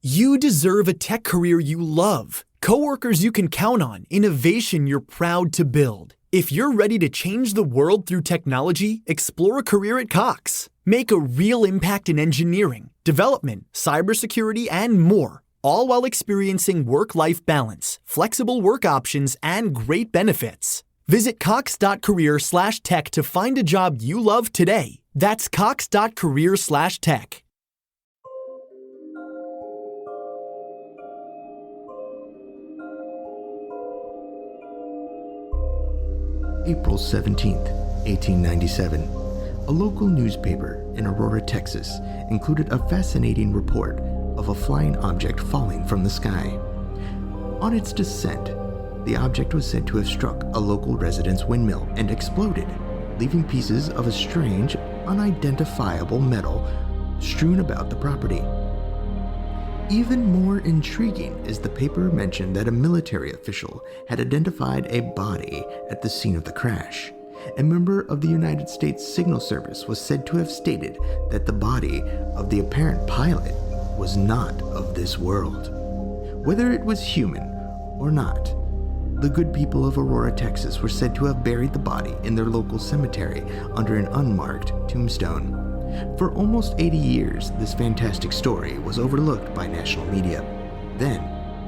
You deserve a tech career you love, coworkers you can count on, innovation you're proud to build. If you're ready to change the world through technology, explore a career at Cox. Make a real impact in engineering, development, cybersecurity, and more, all while experiencing work-life balance, flexible work options, and great benefits. Visit cox.career/tech to find a job you love today. That's cox.career/tech. April 17th, 1897. A local newspaper in Aurora, Texas, included a fascinating report of a flying object falling from the sky. On its descent, the object was said to have struck a local resident's windmill and exploded, leaving pieces of a strange, unidentifiable metal strewn about the property. Even more intriguing is the paper mentioned that a military official had identified a body at the scene of the crash. A member of the United States Signal Service was said to have stated that the body of the apparent pilot was not of this world. Whether it was human or not, the good people of Aurora, Texas were said to have buried the body in their local cemetery under an unmarked tombstone. For almost 80 years, this fantastic story was overlooked by national media. Then,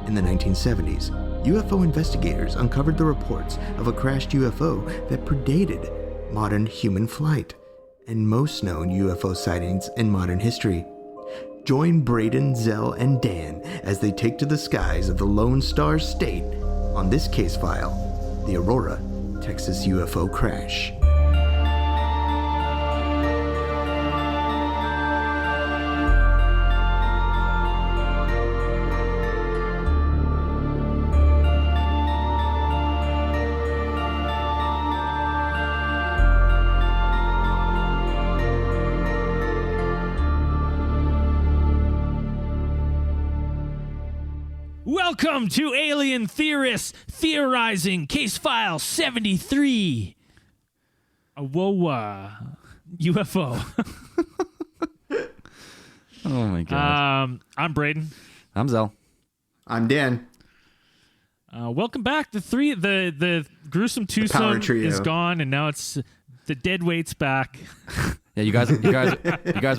in the 1970s, UFO investigators uncovered the reports of a crashed UFO that predated modern human flight and most known UFO sightings in modern history. Join Braden, Zell, and Dan as they take to the skies of the Lone Star State on this case file, the Aurora, Texas UFO crash. Welcome to Alien Theorists Theorizing Case File 73. Whoa, UFO. Oh my god. I'm Braden. I'm Zell. I'm Dan. Welcome back. The gruesome twosome is gone, and now it's the dead weight's back. Yeah, you guys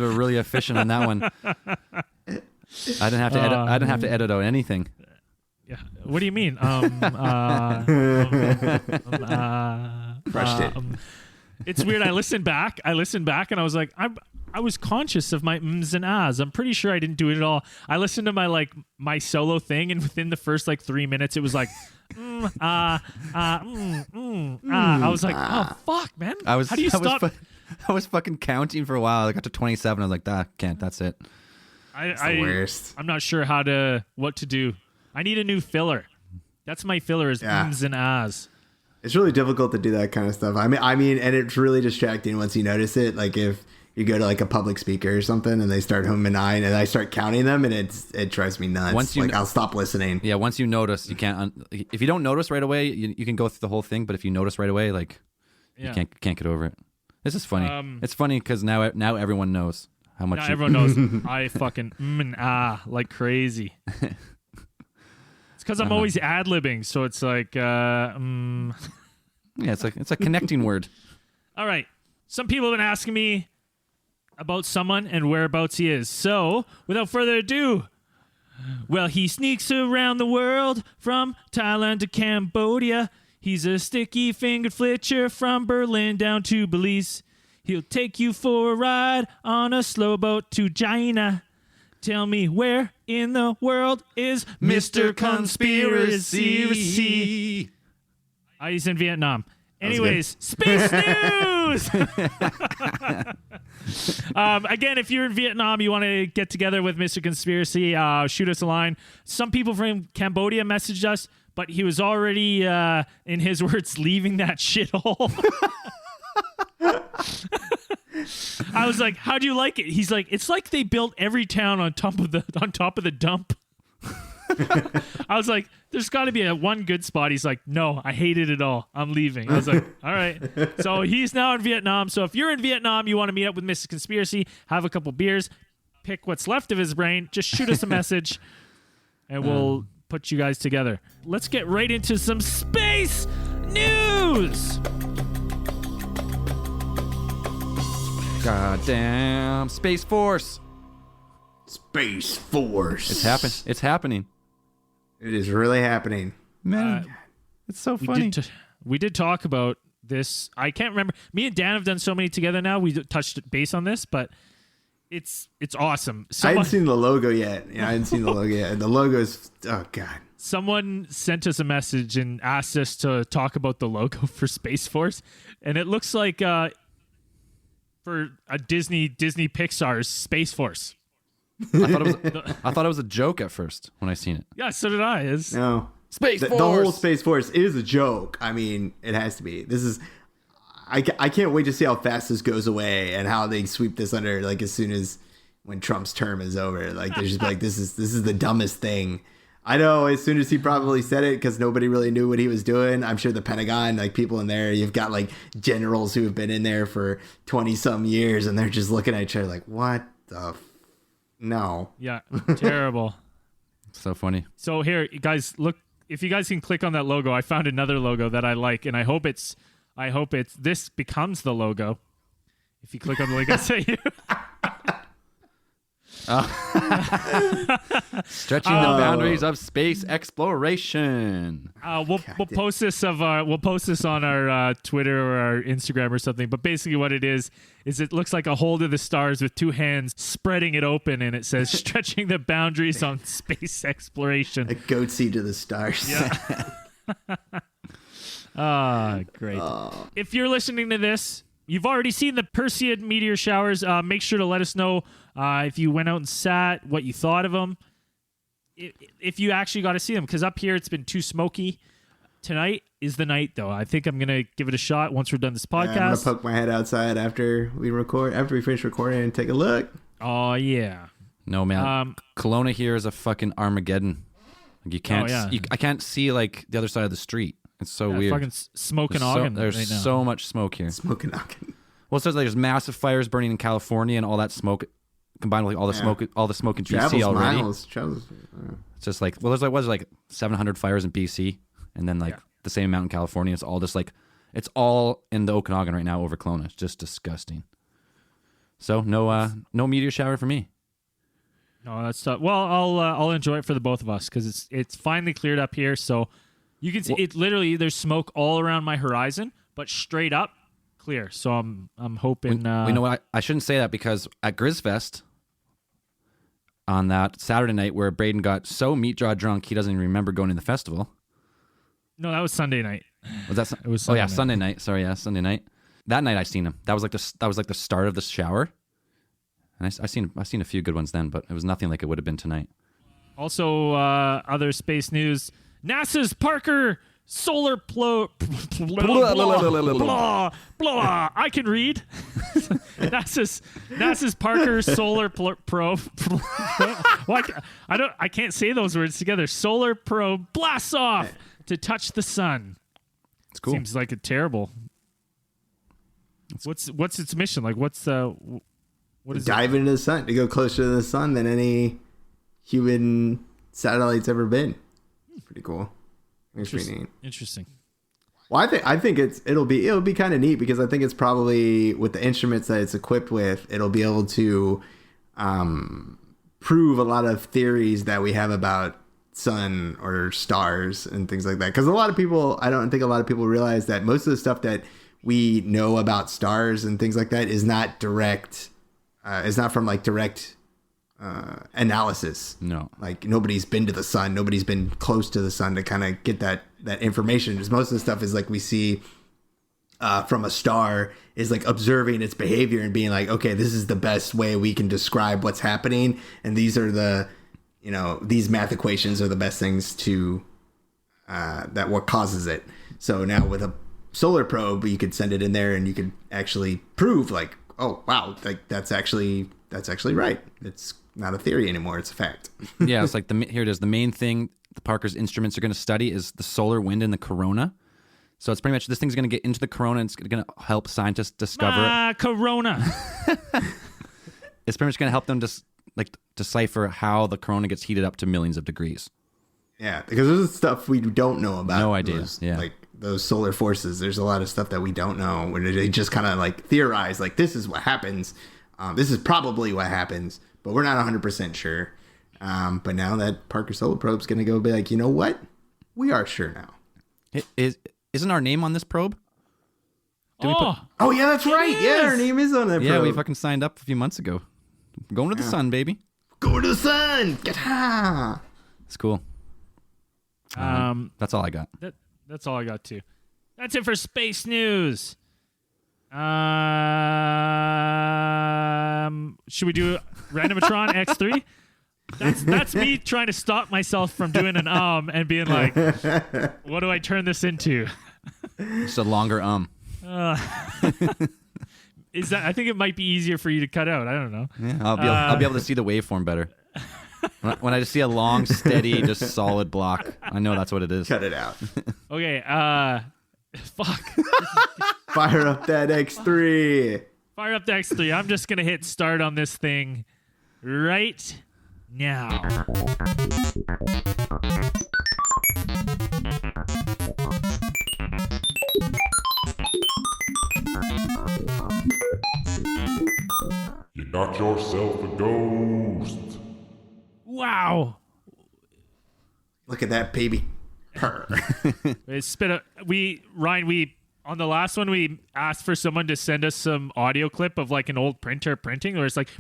were really efficient on that one. I didn't have to edit. I didn't have to edit out anything. Yeah. What do you mean? Crushed it. It's weird. I listened back, and I was like, I was conscious of my ums and ahs. I'm pretty sure I didn't do it at all. I listened to my solo thing, and within the first 3 minutes, it was like, I was like, oh fuck, man. How do you stop? I was fucking counting for a while. I got to 27. I was like, that's it. It's the worst. I'm not sure what to do. I need a new filler. That's my filler is ums and ahs. It's really difficult to do that kind of stuff. I mean, and it's really distracting once you notice it. Like if you go to a public speaker or something and they start humming and I start counting them and it drives me nuts. I'll stop listening. Yeah, once you notice, you can't. If you don't notice right away, you can go through the whole thing. But if you notice right away, you can't get over it. This is funny. It's funny because now everyone knows how much. Now everyone knows I fucking and ah like crazy. It's because I'm always ad-libbing, so it's like, Yeah, it's a connecting word. All right. Some people have been asking me about someone and whereabouts he is. So, without further ado, well, he sneaks around the world from Thailand to Cambodia. He's a sticky-fingered flitcher from Berlin down to Belize. He'll take you for a ride on a slow boat to China. Tell me where in the world is Mr. Conspiracy? He's in Vietnam. Anyways, space news! Again, if you're in Vietnam, you want to get together with Mr. Conspiracy, shoot us a line. Some people from Cambodia messaged us, but he was already, in his words, leaving that shithole. I was like, "How do you like it?" He's like, "It's like they built every town on top of the dump." I was like, "There's got to be one good spot." He's like, "No, I hate it at all. I'm leaving." I was like, "All right." So he's now in Vietnam. So if you're in Vietnam, you want to meet up with Mr. Conspiracy, have a couple beers, pick what's left of his brain, just shoot us a message and we'll put you guys together. Let's get right into some space news. Goddamn Space Force. Space Force. It's happening. It is really happening. Man, it's so funny. We did talk about this. I can't remember. Me and Dan have done so many together now. We touched base on this, but it's awesome. I hadn't seen the logo yet. Yeah, I hadn't seen the logo yet. The logo is, oh God. Someone sent us a message and asked us to talk about the logo for Space Force, and it looks like for a Disney Pixar's Space Force. I thought it was a joke at first when I seen it. Yeah, so did I. No. Space Force. The whole Space Force is a joke. I mean, it has to be. This is. I can't wait to see how fast this goes away and how they sweep this under. Like as soon as when Trump's term is over, like they're just like this is the dumbest thing. I know. As soon as he probably said it, because nobody really knew what he was doing. I'm sure the Pentagon, like people in there, you've got like generals who have been in there for 20 some years, and they're just looking at each other like, what the. No. Yeah, terrible. So funny. So here, you guys, look. If you guys can click on that logo, I found another logo that I like, and I hope it's this becomes the logo. If you click on the link I sent you. Stretching the boundaries of space exploration. We'll post this on our Twitter or our Instagram or something. But basically, what it is it looks like a hold of the stars with two hands spreading it open, and it says "Stretching the boundaries on space exploration." A goatsy to the stars. Yeah. Great. If you're listening to this, you've already seen the Perseid meteor showers. Make sure to let us know if you went out and sat, what you thought of them. If you actually got to see them, because up here it's been too smoky. Tonight is the night, though. I think I'm gonna give it a shot once we're done this podcast. I'm gonna poke my head outside after we finish recording, and take a look. Oh yeah. No man, Kelowna here is a fucking Armageddon. Like you can't. I can't see like the other side of the street. It's so weird. Fucking smoking Ogden. There's right now. so much smoke here. Smoking Ogden. Well, it says like there's massive fires burning in California, and all that smoke combined with like, all the smoke in BC already. It's just like there's like 700 fires in BC, and then like the same amount in California. It's all just like it's all in the Okanagan right now over Kelowna. It's just disgusting. So no meteor shower for me. No, that's tough. Well, I'll enjoy it for the both of us because it's finally cleared up here. So you can see it literally. There's smoke all around my horizon, but straight up clear. So I'm hoping. You know what? I shouldn't say that because at Grizzfest on that Saturday night where Braden got so meat jaw drunk he doesn't even remember going to the festival. No, that was Sunday night. Was that? It was. Sunday night. Sunday night. Sorry, Sunday night. That night I seen him. That was like the start of the shower. And I've seen a few good ones then, but it was nothing like it would have been tonight. Also, other space news: NASA's Parker Solar blah, I can read. NASA's Parker Solar Probe. I can't say those words together. Solar Probe blasts off to touch the sun. It's cool. Seems like a terrible. What's its mission? Like, what is dive into the sun, to go closer to the sun than any human satellite's ever been. Pretty cool. It's pretty neat. Interesting. Well, I think it'll be kind of neat because I think it's probably with the instruments that it's equipped with, it'll be able to prove a lot of theories that we have about sun or stars and things like that. Because I don't think a lot of people realize that most of the stuff that we know about stars and things like that is not direct. It's not from like direct analysis. No, like nobody's been to the sun, nobody's been close to the sun to kind of get that information. Because most of the stuff is like we see from a star is like observing its behavior and being like, okay, this is the best way we can describe what's happening, and these are these math equations are the best things to that what causes it. So now with a solar probe, you could send it in there and you could actually prove like, oh wow, like that's actually right. It's not a theory anymore. It's a fact. Yeah, it's like here it is. The main thing the Parker's instruments are going to study is the solar wind in the corona. So it's pretty much this thing's going to get into the corona and it's going to help scientists discover corona. It's pretty much going to help them just like decipher how the corona gets heated up to millions of degrees. Yeah, because there's stuff we don't know about. No idea. Like those solar forces. There's a lot of stuff that we don't know. When they just kind of like theorize, like this is what happens. This is probably what happens, but we're not 100% sure. But now that Parker Solar Probe's going to go be like, you know what? We are sure now. Isn't our name on this probe? Oh yeah, that's right. Yeah, our name is on that probe. Yeah, we fucking signed up a few months ago. Going to the sun, baby. Go to the sun. Get-ha! It's cool. That's all I got. That's all I got too. That's it for space news. Should we do Randomatron X3? That's me trying to stop myself from doing an and being like, what do I turn this into? Just a longer Is that? I think it might be easier for you to cut out. I don't know. Yeah, I'll be able to see the waveform better. When I just see a long, steady, just solid block, I know that's what it is. Cut it out. Okay. Fuck. Fire up that X3. Fire up the X3. I'm just gonna hit start on this thing right now. You knocked yourself a ghost. Wow. Look at that baby. Purr. Ryan, on the last one, we asked for someone to send us some audio clip of like an old printer printing where it's like,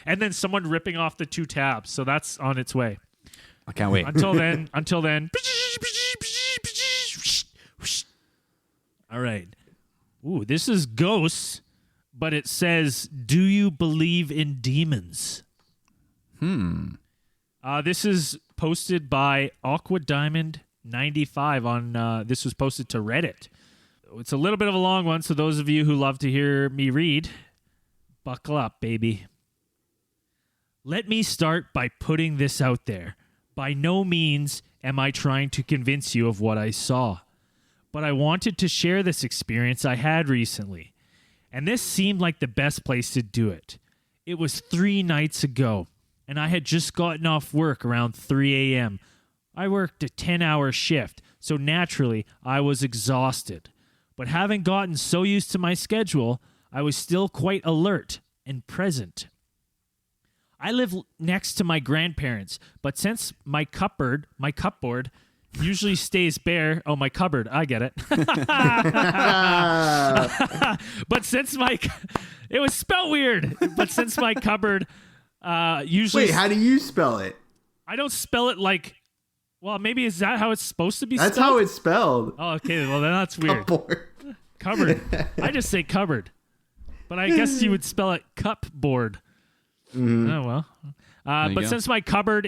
and then someone ripping off the two tabs. So that's on its way. I can't wait. Until then. All right. Ooh, this is Ghosts, but it says, do you believe in demons? This is posted by Aqua Diamond 95 on this was posted to Reddit. It's a little bit of a long one, so those of you who love to hear me read, buckle up, baby. Let me start by putting this out there. By no means am I trying to convince you of what I saw, but I wanted to share this experience I had recently, and this seemed like the best place to do it. It was 3 nights ago, and I had just gotten off work around 3 a.m. I worked a 10-hour shift, so naturally I was exhausted. But having gotten so used to my schedule, I was still quite alert and present. I live next to my grandparents, but since my cupboard usually stays bare. Oh, my cupboard. I get it. But since it was spelled weird. But since my cupboard usually. Wait, how do you spell it? I don't spell it like. Well, maybe is that how it's supposed to be spelled? That's how it's spelled. Oh, okay. Well, then that's weird. Cupboard. I just say cupboard. But I guess you would spell it cupboard. Mm-hmm. Oh, well. But since my cupboard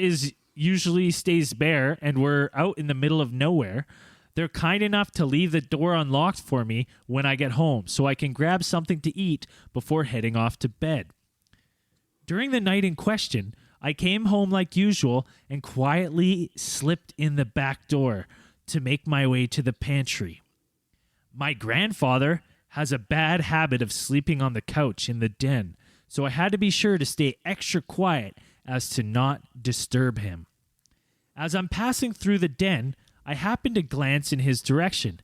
usually stays bare and we're out in the middle of nowhere, they're kind enough to leave the door unlocked for me when I get home so I can grab something to eat before heading off to bed. During the night in question, I came home like usual and quietly slipped in the back door to make my way to the pantry. My grandfather has a bad habit of sleeping on the couch in the den, so I had to be sure to stay extra quiet as to not disturb him. As I'm passing through the den, I happened to glance in his direction,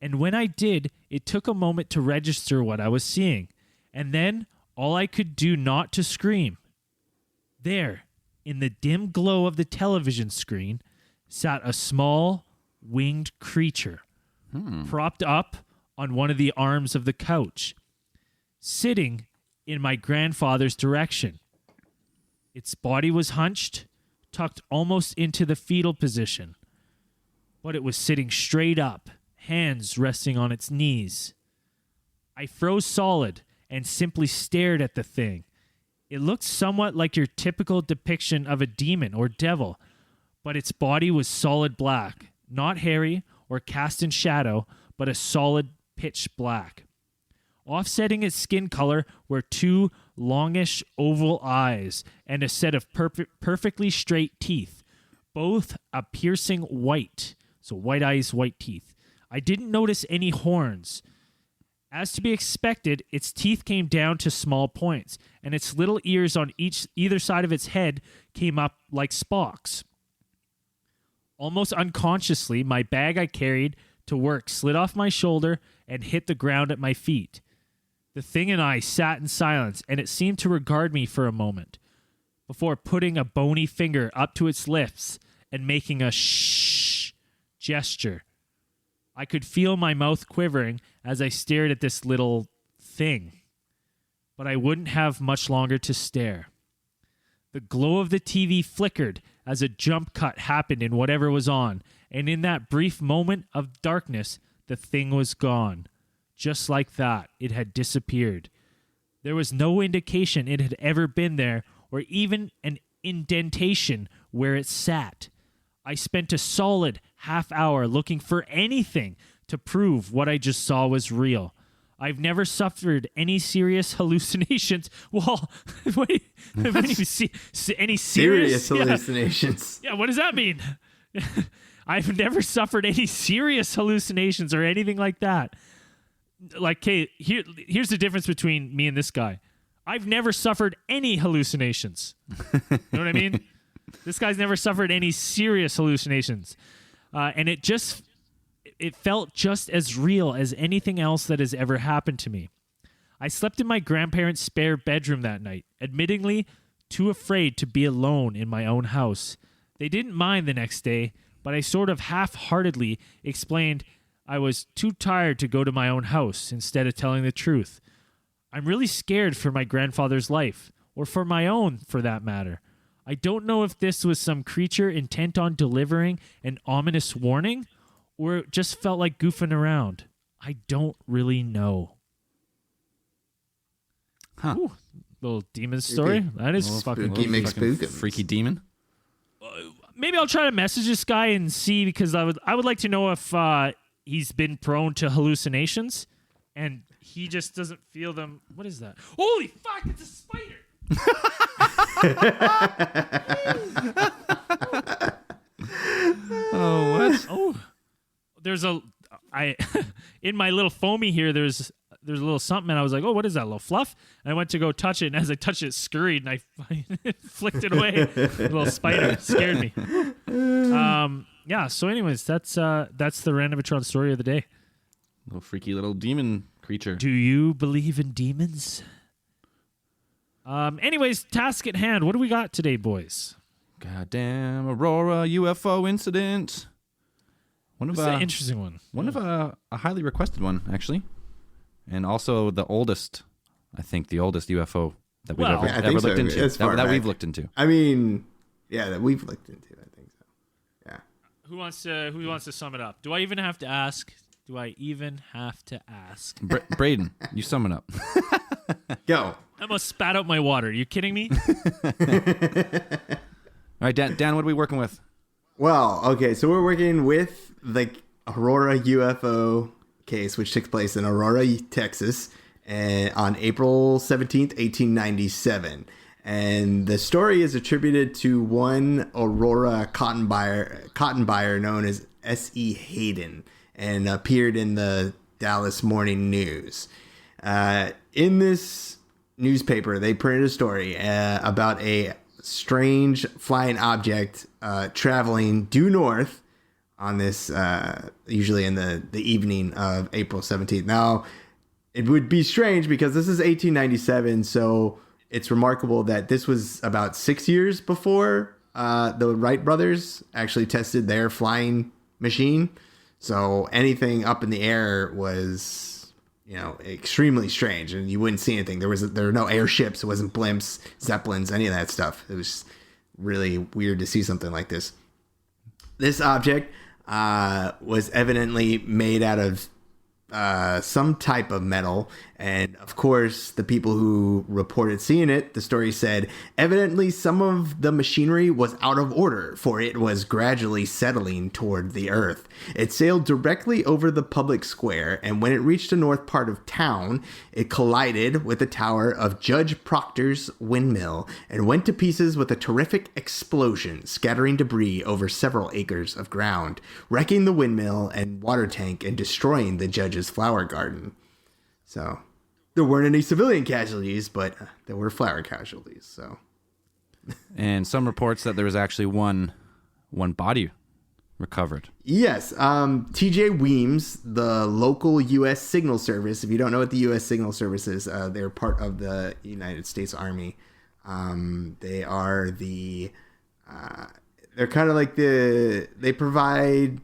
and when I did, it took a moment to register what I was seeing, and then all I could do not to scream. There, in the dim glow of the television screen, sat a small, winged creature, propped up on one of the arms of the couch, sitting in my grandfather's direction. Its body was hunched, tucked almost into the fetal position, but it was sitting straight up, hands resting on its knees. I froze solid and simply stared at the thing. It looked somewhat like your typical depiction of a demon or devil, but its body was solid black, not hairy or cast in shadow, but a solid pitch black. Offsetting its skin color were 2 longish oval eyes and a set of perfectly straight teeth, both a piercing white. So white eyes, white teeth. I didn't notice any horns. As to be expected, its teeth came down to small points, and its little ears on either side of its head came up like spokes. Almost unconsciously, my bag I carried to work slid off my shoulder and hit the ground at my feet. The thing and I sat in silence, and it seemed to regard me for a moment, before putting a bony finger up to its lips and making a shh gesture. I could feel my mouth quivering as I stared at this little thing, but I wouldn't have much longer to stare. The glow of the TV flickered as a jump cut happened in whatever was on, and in that brief moment of darkness, the thing was gone. Just like that, it had disappeared. There was no indication it had ever been there, or even an indentation where it sat. I spent a solid half hour looking for anything to prove what I just saw was real. I've never suffered any serious hallucinations. Well, wait, any serious hallucinations? Yeah, what does that mean? I've never suffered any serious hallucinations or anything like that. Like, okay, here's the difference between me and this guy. I've never suffered any hallucinations. You know what I mean? This guy's never suffered any serious hallucinations. And it felt just as real as anything else that has ever happened to me. I slept in my grandparents' spare bedroom that night, admittingly too afraid to be alone in my own house. They didn't mind the next day, but I sort of half-heartedly explained I was too tired to go to my own house instead of telling the truth. I'm really scared for my grandfather's life, or for my own, for that matter. I don't know if this was some creature intent on delivering an ominous warning, or it just felt like goofing around. I don't really know. Huh. Ooh, little demon story. That is fucking freaky demon. Maybe I'll try to message this guy and see, because I would like to know if he's been prone to hallucinations and he just doesn't feel them. What is that? Holy fuck, it's a spider. Oh, what? Oh, in my little foamy here, there's a little something, and I was like, oh, what is that, a little fluff? And I went to go touch it, and as I touched it, it scurried, and I flicked it away. The little spider scared me. Yeah, so anyways, that's the Randomatron story of the day. Little freaky little demon creature. Do you believe in demons? Anyways, task at hand. What do we got today, boys? Goddamn Aurora UFO incident. It's an interesting one. One of a highly requested one, actually. And also the oldest UFO that we've ever looked into. That we've looked into. I mean, yeah, that we've looked into. I think so. Yeah. Who wants to sum it up? Do I even have to ask? Braden, you sum it up. Go. I almost spat out my water. Are you kidding me? All right, Dan, what are we working with? Well, okay, so we're working with the Aurora UFO case, which took place in Aurora, Texas, on April 17th, 1897. And the story is attributed to one Aurora cotton buyer known as S.E. Hayden, and appeared in the Dallas Morning News. In this newspaper, they printed a story about a strange flying object traveling due north on this, usually in the evening of April 17th. Now, it would be strange because this is 1897, so it's remarkable that this was about 6 years before the Wright brothers actually tested their flying machine. So anything up in the air was, extremely strange, and you wouldn't see anything. There were no airships. It wasn't blimps, Zeppelins, any of that stuff. It was really weird to see something like this. This object was evidently made out of some type of metal. And of course, the people who reported seeing it, the story said, evidently some of the machinery was out of order, for it was gradually settling toward the earth. It sailed directly over the public square, and when it reached the north part of town, it collided with the tower of Judge Proctor's windmill and went to pieces with a terrific explosion, scattering debris over several acres of ground, wrecking the windmill and water tank and destroying the judge's flower garden. So there weren't any civilian casualties, but there were flower casualties. So, and some reports that there was actually one body recovered. Yes, T.J. Weems, the local U.S. Signal Service. If you don't know what the U.S. Signal Service is, they're part of the United States Army. They are they're kind of like they provide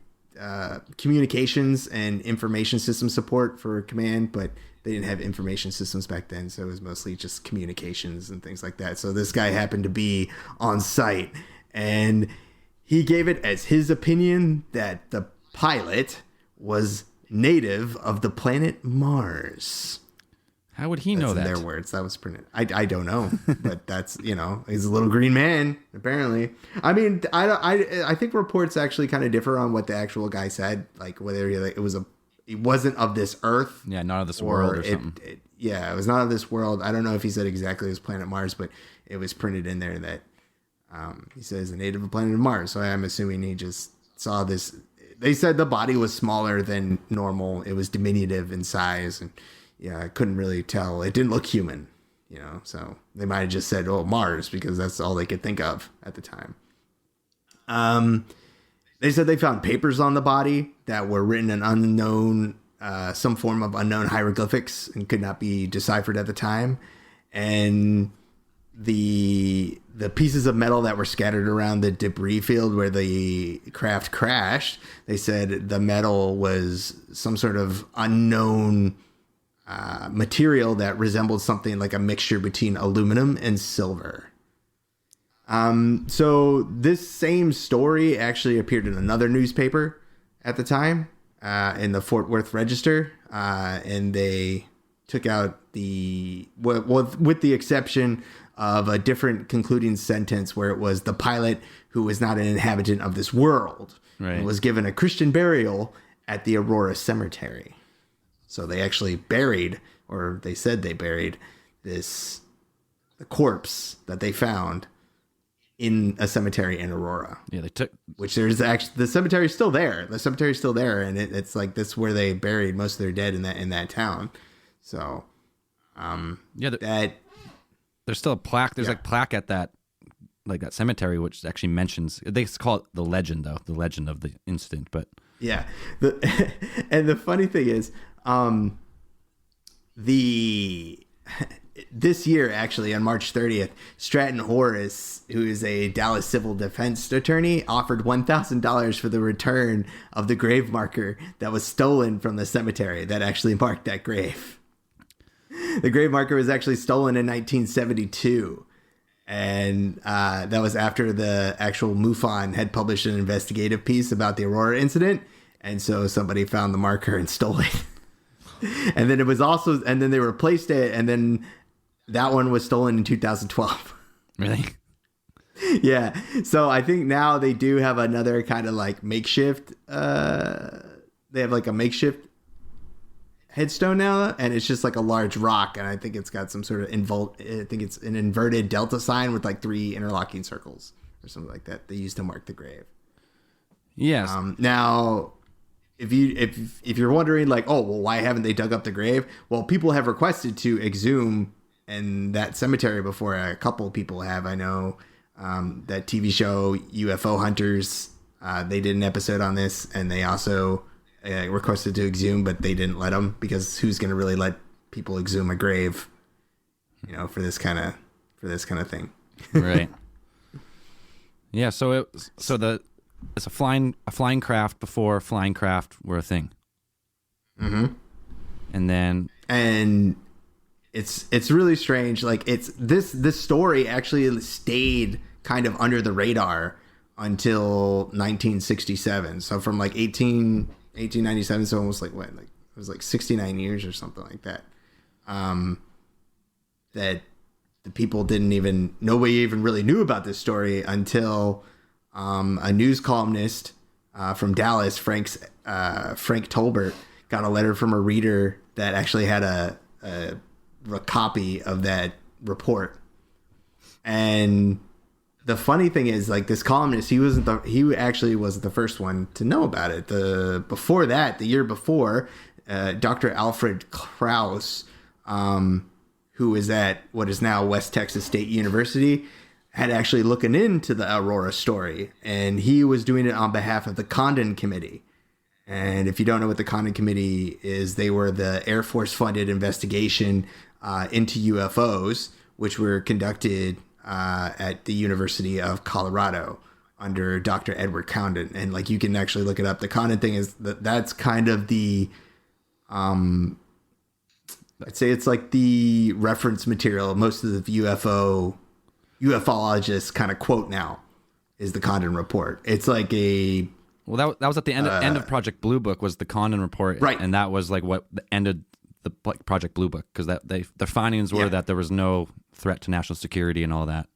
communications and information system support for command, but they didn't have information systems back then, so it was mostly just communications and things like that. So this guy happened to be on site, and he gave it as his opinion that the pilot was native of the planet Mars. How would he know that? In their words, that was printed. I don't know, but that's, he's a little green man, apparently. I mean, I think reports actually kind of differ on what the actual guy said, like whether it wasn't of this Earth. Yeah, not of this world or something. It was not of this world. I don't know if he said exactly it was planet Mars, but it was printed in there that he says a native of planet Mars. So I'm assuming he just saw this. They said the body was smaller than normal. It was diminutive in size, and I couldn't really tell. It didn't look human, so they might have just said, "Oh, Mars," because that's all they could think of at the time. They said they found papers on the body that were written in unknown, some form of unknown hieroglyphics and could not be deciphered at the time. And the pieces of metal that were scattered around the debris field where the craft crashed, they said the metal was some sort of unknown material that resembled something like a mixture between aluminum and silver. So this same story actually appeared in another newspaper at the time, in the Fort Worth Register, and they took out with the exception of a different concluding sentence where it was the pilot who was not an inhabitant of this world, right, and was given a Christian burial at the Aurora Cemetery. So they actually buried, or they said they buried the corpse that they found in a cemetery in Aurora. Yeah, they took, which there's actually, the cemetery is still there. The cemetery is still there, and it's like this where they buried most of their dead in that town. So, there's still a plaque. There's like plaque at that cemetery, which actually mentions, they call it the legend though, the legend of the incident. But yeah, and the funny thing is, this year, actually, on March 30th, Stratton Horace, who is a Dallas civil defense attorney, offered $1,000 for the return of the grave marker that was stolen from the cemetery that actually marked that grave. The grave marker was actually stolen in 1972. And that was after the actual MUFON had published an investigative piece about the Aurora incident. And so somebody found the marker and stole it. And then and then they replaced it, and then that one was stolen in 2012. Really? Yeah. So I think now they do have another kind of like makeshift. They have like a makeshift headstone now, and it's just like a large rock, and I think it's got some sort of I think it's an inverted delta sign with like 3 interlocking circles or something like that they used to mark the grave. Yes. Now, if you're wondering like, oh, well, why haven't they dug up the grave? Well, people have requested to exhume in that cemetery before. A couple of people have. I know that TV show UFO Hunters, they did an episode on this, and they also requested to exhume, but they didn't let them, because who's going to really let people exhume a grave, for this kind of thing. Right. Yeah. So it's a flying craft before flying craft were a thing. Mm-hmm. And it's really strange. Like, it's this story actually stayed kind of under the radar until 1967. So from like 1897, so almost like what? Like it was like 69 years or something like that. That the people nobody even really knew about this story until a news columnist from Dallas, Frank Tolbert, got a letter from a reader that actually had a copy of that report. And the funny thing is, like, this columnist, he actually wasn't the first one to know about it. The year before, Dr. Alfred Krauss, who is at what is now West Texas State University, had actually looking into the Aurora story, and he was doing it on behalf of the Condon Committee. And if you don't know what the Condon Committee is, they were the Air Force funded investigation into UFOs, which were conducted at the University of Colorado under Dr. Edward Condon. And like, you can actually look it up. The Condon thing is that's kind of the, I'd say it's like the reference material. Most of the ufologists kind of quote now is the Condon report. It's like a, well, that was at the end of Project Blue Book was the Condon report, right? And that was like what ended the Project Blue Book, because the findings were that there was no threat to national security and all that,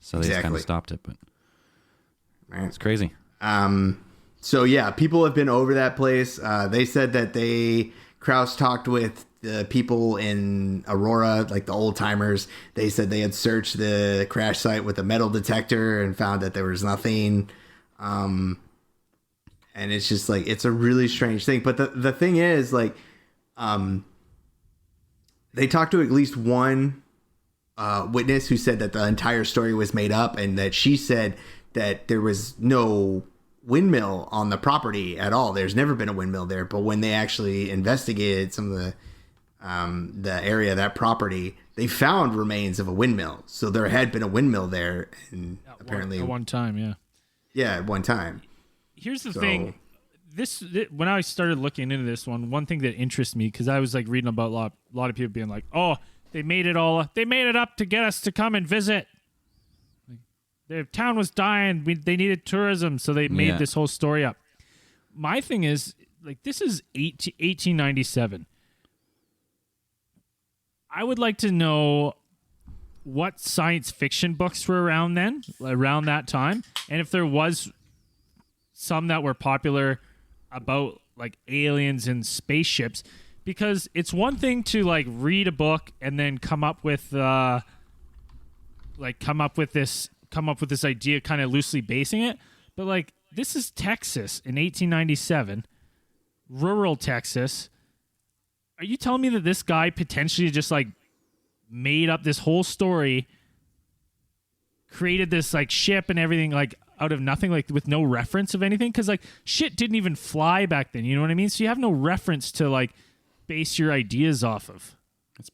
so they just kind of stopped it. But it's crazy. So yeah, people have been over that place. They said that Krauss talked with the people in Aurora, like the old timers. They said they had searched the crash site with a metal detector and found that there was nothing. And it's just like, it's a really strange thing. But the thing is, like, they talked to at least one witness who said that the entire story was made up, and that she said that there was no windmill on the property at all. There's never been a windmill there. But when they actually investigated some of the area, that property, they found remains of a windmill. So there had been a windmill there, and apparently at one time, at one time. Here's the thing. When I started looking into this one thing that interests me, because I was like reading about a lot of people being like, oh, they made it up to get us to come and visit. Like, the town was dying. They needed tourism, so they made this whole story up. My thing is, like, this is 1897. I would like to know what science fiction books were around that time, and if there was some that were popular about like aliens and spaceships, because it's one thing to like read a book and then come up with this idea, kind of loosely basing it. But like, this is Texas in 1897, rural Texas. Are you telling me that this guy potentially just like made up this whole story, created this like ship and everything like out of nothing, like with no reference of anything? Because like, shit didn't even fly back then, you know what I mean? So you have no reference to like base your ideas off of. It's a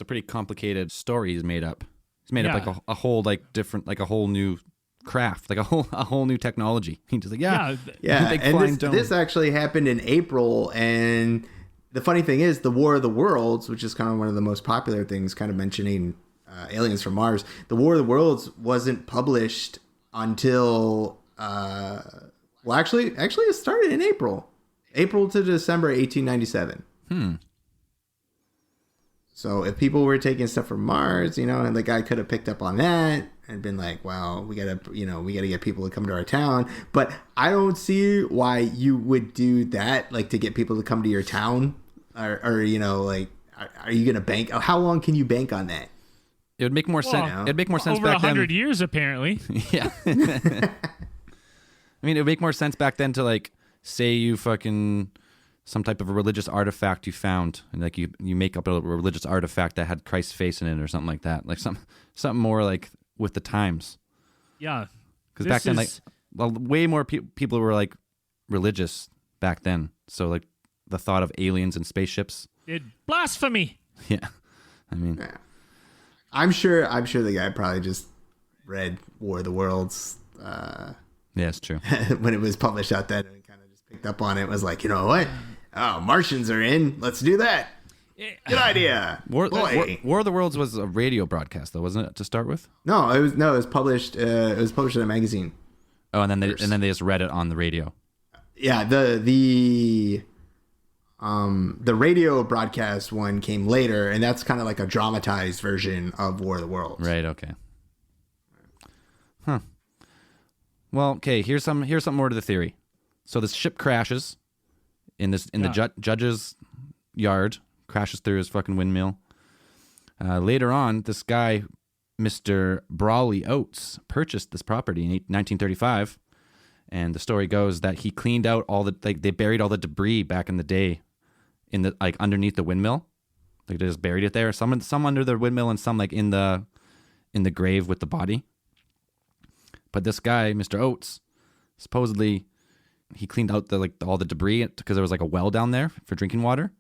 pretty complicated story he's made up. He's made up like a whole like different, like a whole new craft, like a whole new technology. He's just like and this actually happened in April. And the funny thing is, the War of the Worlds, which is kind of one of the most popular things, kind of mentioning aliens from Mars, the War of the Worlds wasn't published until actually it started in April to December 1897. So if people were taking stuff from Mars, and the guy could have picked up on that and been like, well, we gotta get people to come to our town. But I don't see why you would do that, like to get people to come to your town, or are you gonna bank? How long can you bank on that? It would make more sense. It'd make more sense over back then. 100 years, apparently. Yeah. I mean, it would make more sense back then to like say you fucking some type of a religious artifact you found, and like you make up a religious artifact that had Christ's face in it or something like that, like something more like with the times. Yeah, because back then, like, way more people were like religious back then. So like the thought of aliens and spaceships, blasphemy. Yeah, I mean. Yeah. I'm sure the guy probably just read War of the Worlds. Yeah, it's true. When it was published out then, and kind of just picked up on it. Was like, you know what? Oh, Martians are in. Let's do that. Good idea. War of the Worlds was a radio broadcast, though, wasn't it, to start with? No, it was published. It was published in a magazine. Oh, and then they just read it on the radio. Yeah, the radio broadcast one came later, and that's kind of like a dramatized version of War of the Worlds. Right. Okay. Huh. Well, okay. Here's some more to the theory. So this ship crashes in the judge's yard, crashes through his fucking windmill. Later on, this guy, Mr. Brawley Oates, purchased this property in 1935, and the story goes that he cleaned out they buried all the debris back in the day. in the like underneath the windmill. Like they just buried it there. Some under the windmill and some like in the grave with the body. But this guy, Mr. Oates, supposedly he cleaned out all the debris because there was like a well down there for drinking water.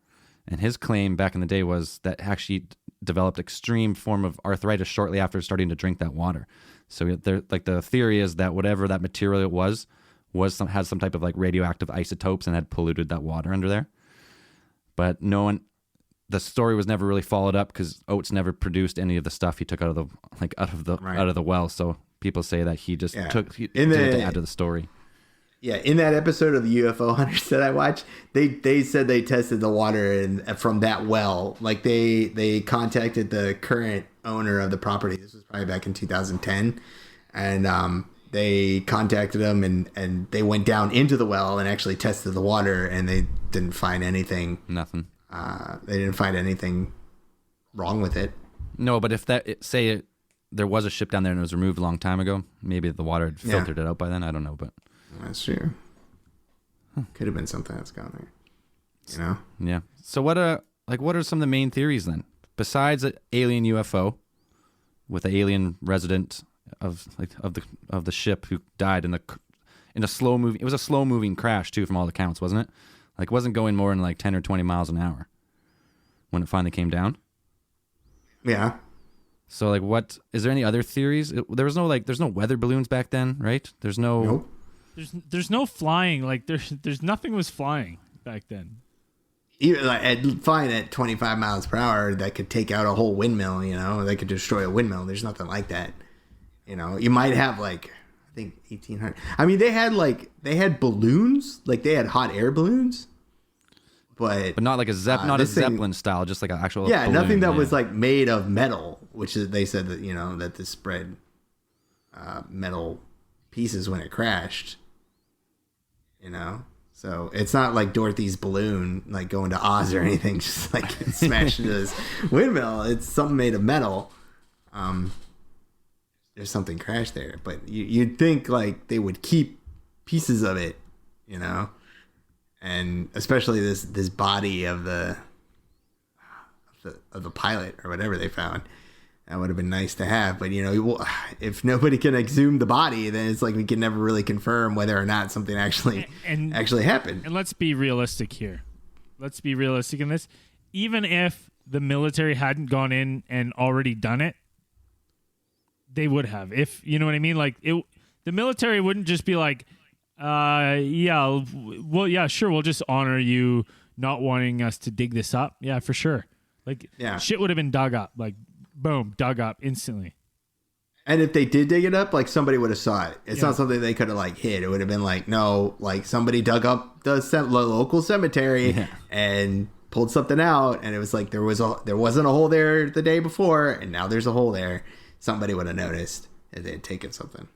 And his claim back in the day was that actually developed extreme form of arthritis shortly after starting to drink that water. So the theory is that whatever that material had some type of like radioactive isotopes and had polluted that water under there. But the story was never really followed up because Oates never produced any of the stuff he took out of the well. So people say that he just did it to add to the story. Yeah, in that episode of the UFO Hunters that I watched, they said they tested the water from that well. Like they contacted the current owner of the property. This was probably back in 2010, and they contacted them and they went down into the well and actually tested the water, and they didn't find anything. Nothing. They didn't find anything wrong with it. No, but if there was a ship down there and it was removed a long time ago, maybe the water had filtered it out by then. I don't know, but that's true. Could have been something that's gone there. You know? Yeah. So what are some of the main theories then? Besides an alien UFO with an alien resident of the ship who died in a slow moving. It was a slow moving crash too, from all accounts, wasn't it? Like, it wasn't going more than like 10 or 20 miles an hour when it finally came down. Yeah. So like, what is there any other theories? There's no weather balloons back then, right? There's no. Nope. There's no flying. Like there's nothing was flying back then. Even like flying at 25 miles per hour, that could take out a whole windmill. You know, they could destroy a windmill. There's nothing like that. You know, you might have like, I think 1800. I mean, they had balloons, like they had hot air balloons, but not like a Zeppelin style, just like an actual. Yeah, balloon, nothing that was like made of metal, which is, they said that, you know, that this spread metal pieces when it crashed. You know, so it's not like Dorothy's balloon, like going to Oz or anything, just like smashed into this windmill. It's something made of metal. There's something crashed there, but you'd think like they would keep pieces of it, you know, and especially this body of the pilot or whatever they found. That would have been nice to have, but you know, if nobody can exhume the body, then it's like we can never really confirm whether or not something actually happened. And let's be realistic here. Let's be realistic in this. Even if the military hadn't gone in and already done it, they would have. If you know what I mean, like the military wouldn't just be like, yeah, well, yeah, sure, we'll just honor you not wanting us to dig this up. Yeah, for sure. Like, shit would have been dug up. Like, boom, dug up instantly. And if they did dig it up, like somebody would have saw it. It's not something they could have like hid. It would have been like, no, like somebody dug up the local cemetery and pulled something out, and it was like there wasn't a hole there the day before, and now there's a hole there. Somebody would have noticed if they had taken something.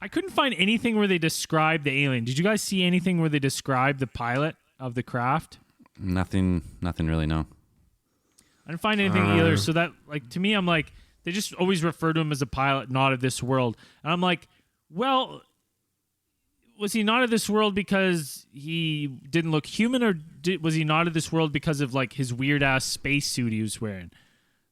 I couldn't find anything where they described the alien. Did you guys see anything where they described the pilot of the craft? Nothing really, no. I didn't find anything either. So that, like, to me, I'm like, they just always refer to him as a pilot, not of this world. And I'm like, well, was he not of this world because he didn't look human, or was he not of this world because of like his weird ass spacesuit he was wearing?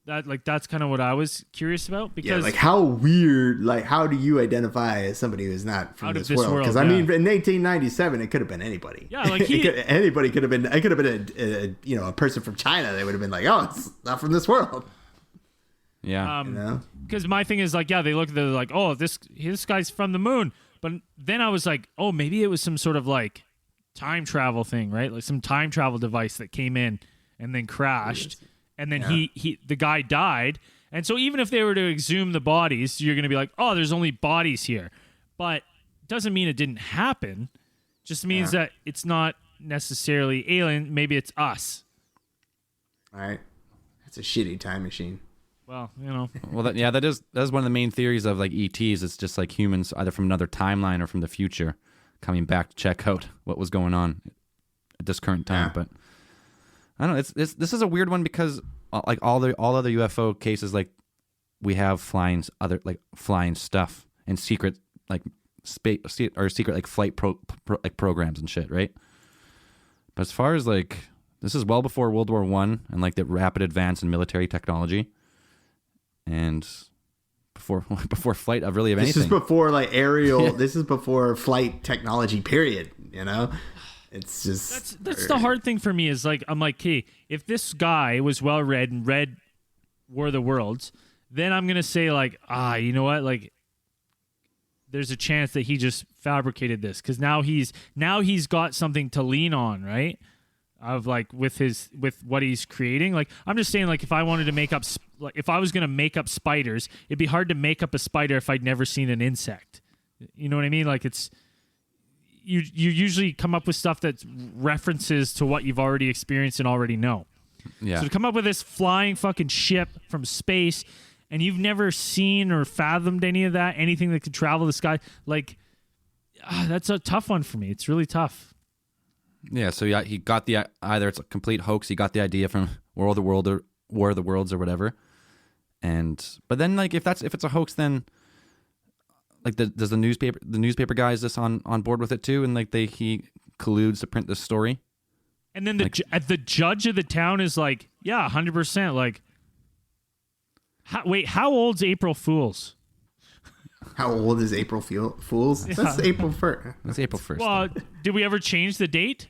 That's kind of what I was curious about. Because like how weird, like how do you identify as somebody who's not from this world? Because I mean, in 1897, it could have been anybody. Yeah, like anybody could have been. It could have been a person from China. They would have been like, oh, it's not from this world. Yeah, because my thing is like, yeah, they're like, oh, this guy's from the moon. But then I was like, oh, maybe it was some sort of like time travel thing, right? Like some time travel device that came in and then crashed. And then the guy died. And so even if they were to exhume the bodies, you're going to be like, oh, there's only bodies here. But doesn't mean it didn't happen. Just means that it's not necessarily alien. Maybe it's us. All right. That's a shitty time machine. Well, you know. Well, that is one of the main theories of like ETs. It's just like humans either from another timeline or from the future coming back to check out what was going on at this current time. Yeah. But I don't know. This is a weird one because like all other UFO cases, like we have flying stuff and secret like space or secret like flight programs and shit, right? But as far as like, this is well before World War One and like the rapid advance in military technology, and before flight of really of anything. This is before like aerial. This is before flight technology. Period. You know, it's just that's the hard thing for me is like I'm like, hey, if this guy was well read and read War of the Worlds, then I'm gonna say like, you know what, like. There's a chance that he just fabricated this because now he's got something to lean on, right? Of like with what he's creating. Like I'm just saying, like if I wanted to make up, like if I was gonna make up spiders, it'd be hard to make up a spider if I'd never seen an insect. You know what I mean? Like it's you usually come up with stuff that references to what you've already experienced and already know. Yeah. So to come up with this flying fucking ship from space. And you've never seen or fathomed any of that, anything that could travel the sky, like, that's a tough one for me. It's really tough. Yeah, so he got either it's a complete hoax, he got the idea from War of the Worlds or whatever. But then like if it's a hoax, then like does the newspaper guy, is this on board with it too? And like he colludes to print this story? And then the judge of the town is like, yeah, 100%. Like, how old's April Fool's? How old is April Fool's? Yeah. That's April 1st. That's April 1st. Well, did we ever change the date?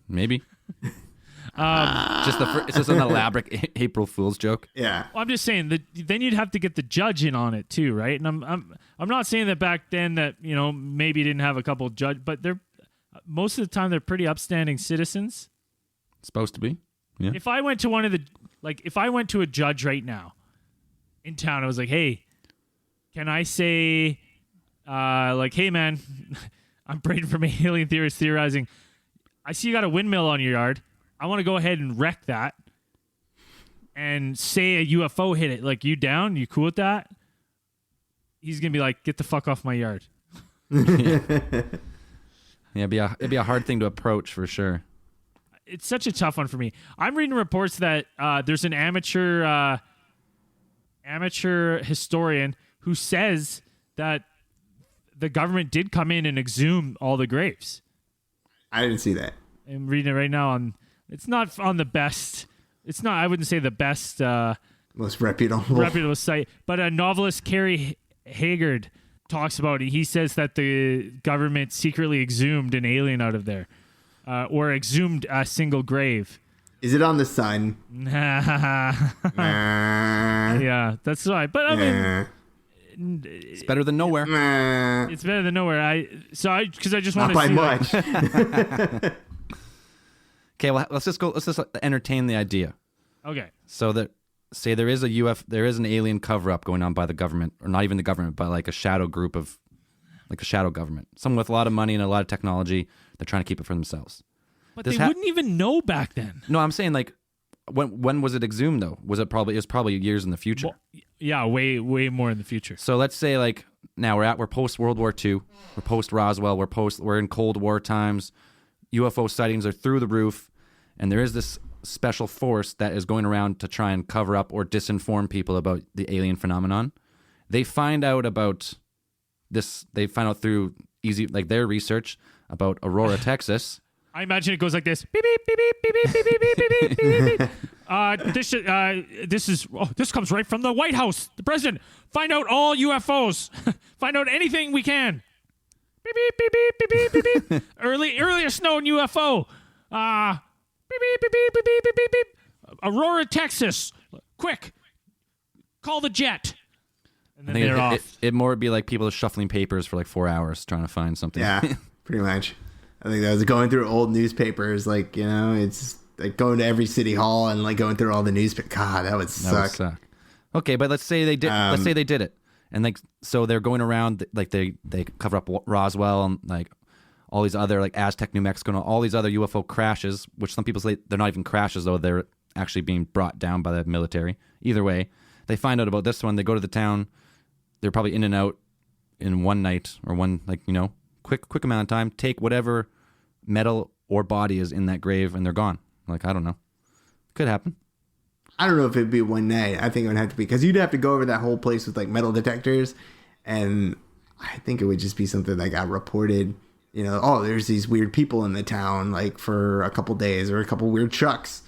Maybe. It's just an elaborate April Fool's joke. Yeah. Well, I'm just saying that then you'd have to get the judge in on it too, right? And I'm not saying that back then that maybe you didn't have a couple judge, but they're most of the time they're pretty upstanding citizens. Supposed to be. Yeah. If I went to a judge right now in town, I was like, hey, can I say, hey, man, I'm praying for my alien theorists theorizing. I see you got a windmill on your yard. I want to go ahead and wreck that and say a UFO hit it. Like, you down? You cool with that? He's going to be like, get the fuck off my yard. Yeah, it'd be a hard thing to approach for sure. It's such a tough one for me. I'm reading reports that there's an amateur historian who says that the government did come in and exhume all the graves. I didn't see that. I'm reading it right now it's not on the best. It's not. I wouldn't say the best. Most reputable site, but a novelist, Carrie Haggard, talks about it. He says that the government secretly exhumed an alien out of there, or exhumed a single grave. Is it on the sun? Yeah, that's right. But I mean, it's better than nowhere. It's better than nowhere. Because I just want to by see much. Okay, well, let's just entertain the idea. Okay. So there is an alien cover-up going on by the government, or not even the government, but like a shadow group of, like a shadow government. Someone with a lot of money and a lot of technology. They're trying to keep it for themselves. But they wouldn't even know back then. No, I'm saying like, when was it exhumed though? Was it probably years in the future? Well, yeah, way more in the future. So let's say like now we're post World War II, we're post Roswell, we're in Cold War times. UFO sightings are through the roof, and there is this special force that is going around to try and cover up or disinform people about the alien phenomenon. They find out about this. They find out through their research about Aurora, Texas. I imagine it goes like this: beep beep beep beep beep beep beep beep beep beep beep. This comes right from the White House. The president, find out all UFOs. Find out anything we can. Beep beep beep beep beep beep beep beep. Earliest known UFO. Beep beep beep beep beep beep beep beep. Aurora, Texas. Quick, call the jet. And then they're off. It more would be like people shuffling papers for like 4 hours trying to find something. Yeah, pretty much. I think that was going through old newspapers, like, it's like going to every city hall and like going through all the newspapers. God, that would suck. Okay, but let's say they did. Let's say they did it, and like so they're going around like they cover up Roswell and like all these other like Aztec, New Mexico, and all these other UFO crashes, which some people say they're not even crashes though, they're actually being brought down by the military. Either way, they find out about this one. They go to the town. They're probably in and out in one night or one quick amount of time. Take whatever metal or body is in that grave, and they're gone. Like, I don't know. Could happen. I don't know if it'd be one night. I think it would have to be, because you'd have to go over that whole place with like metal detectors, and I think it would just be something that got reported there's these weird people in the town, like for a couple days, or a couple weird trucks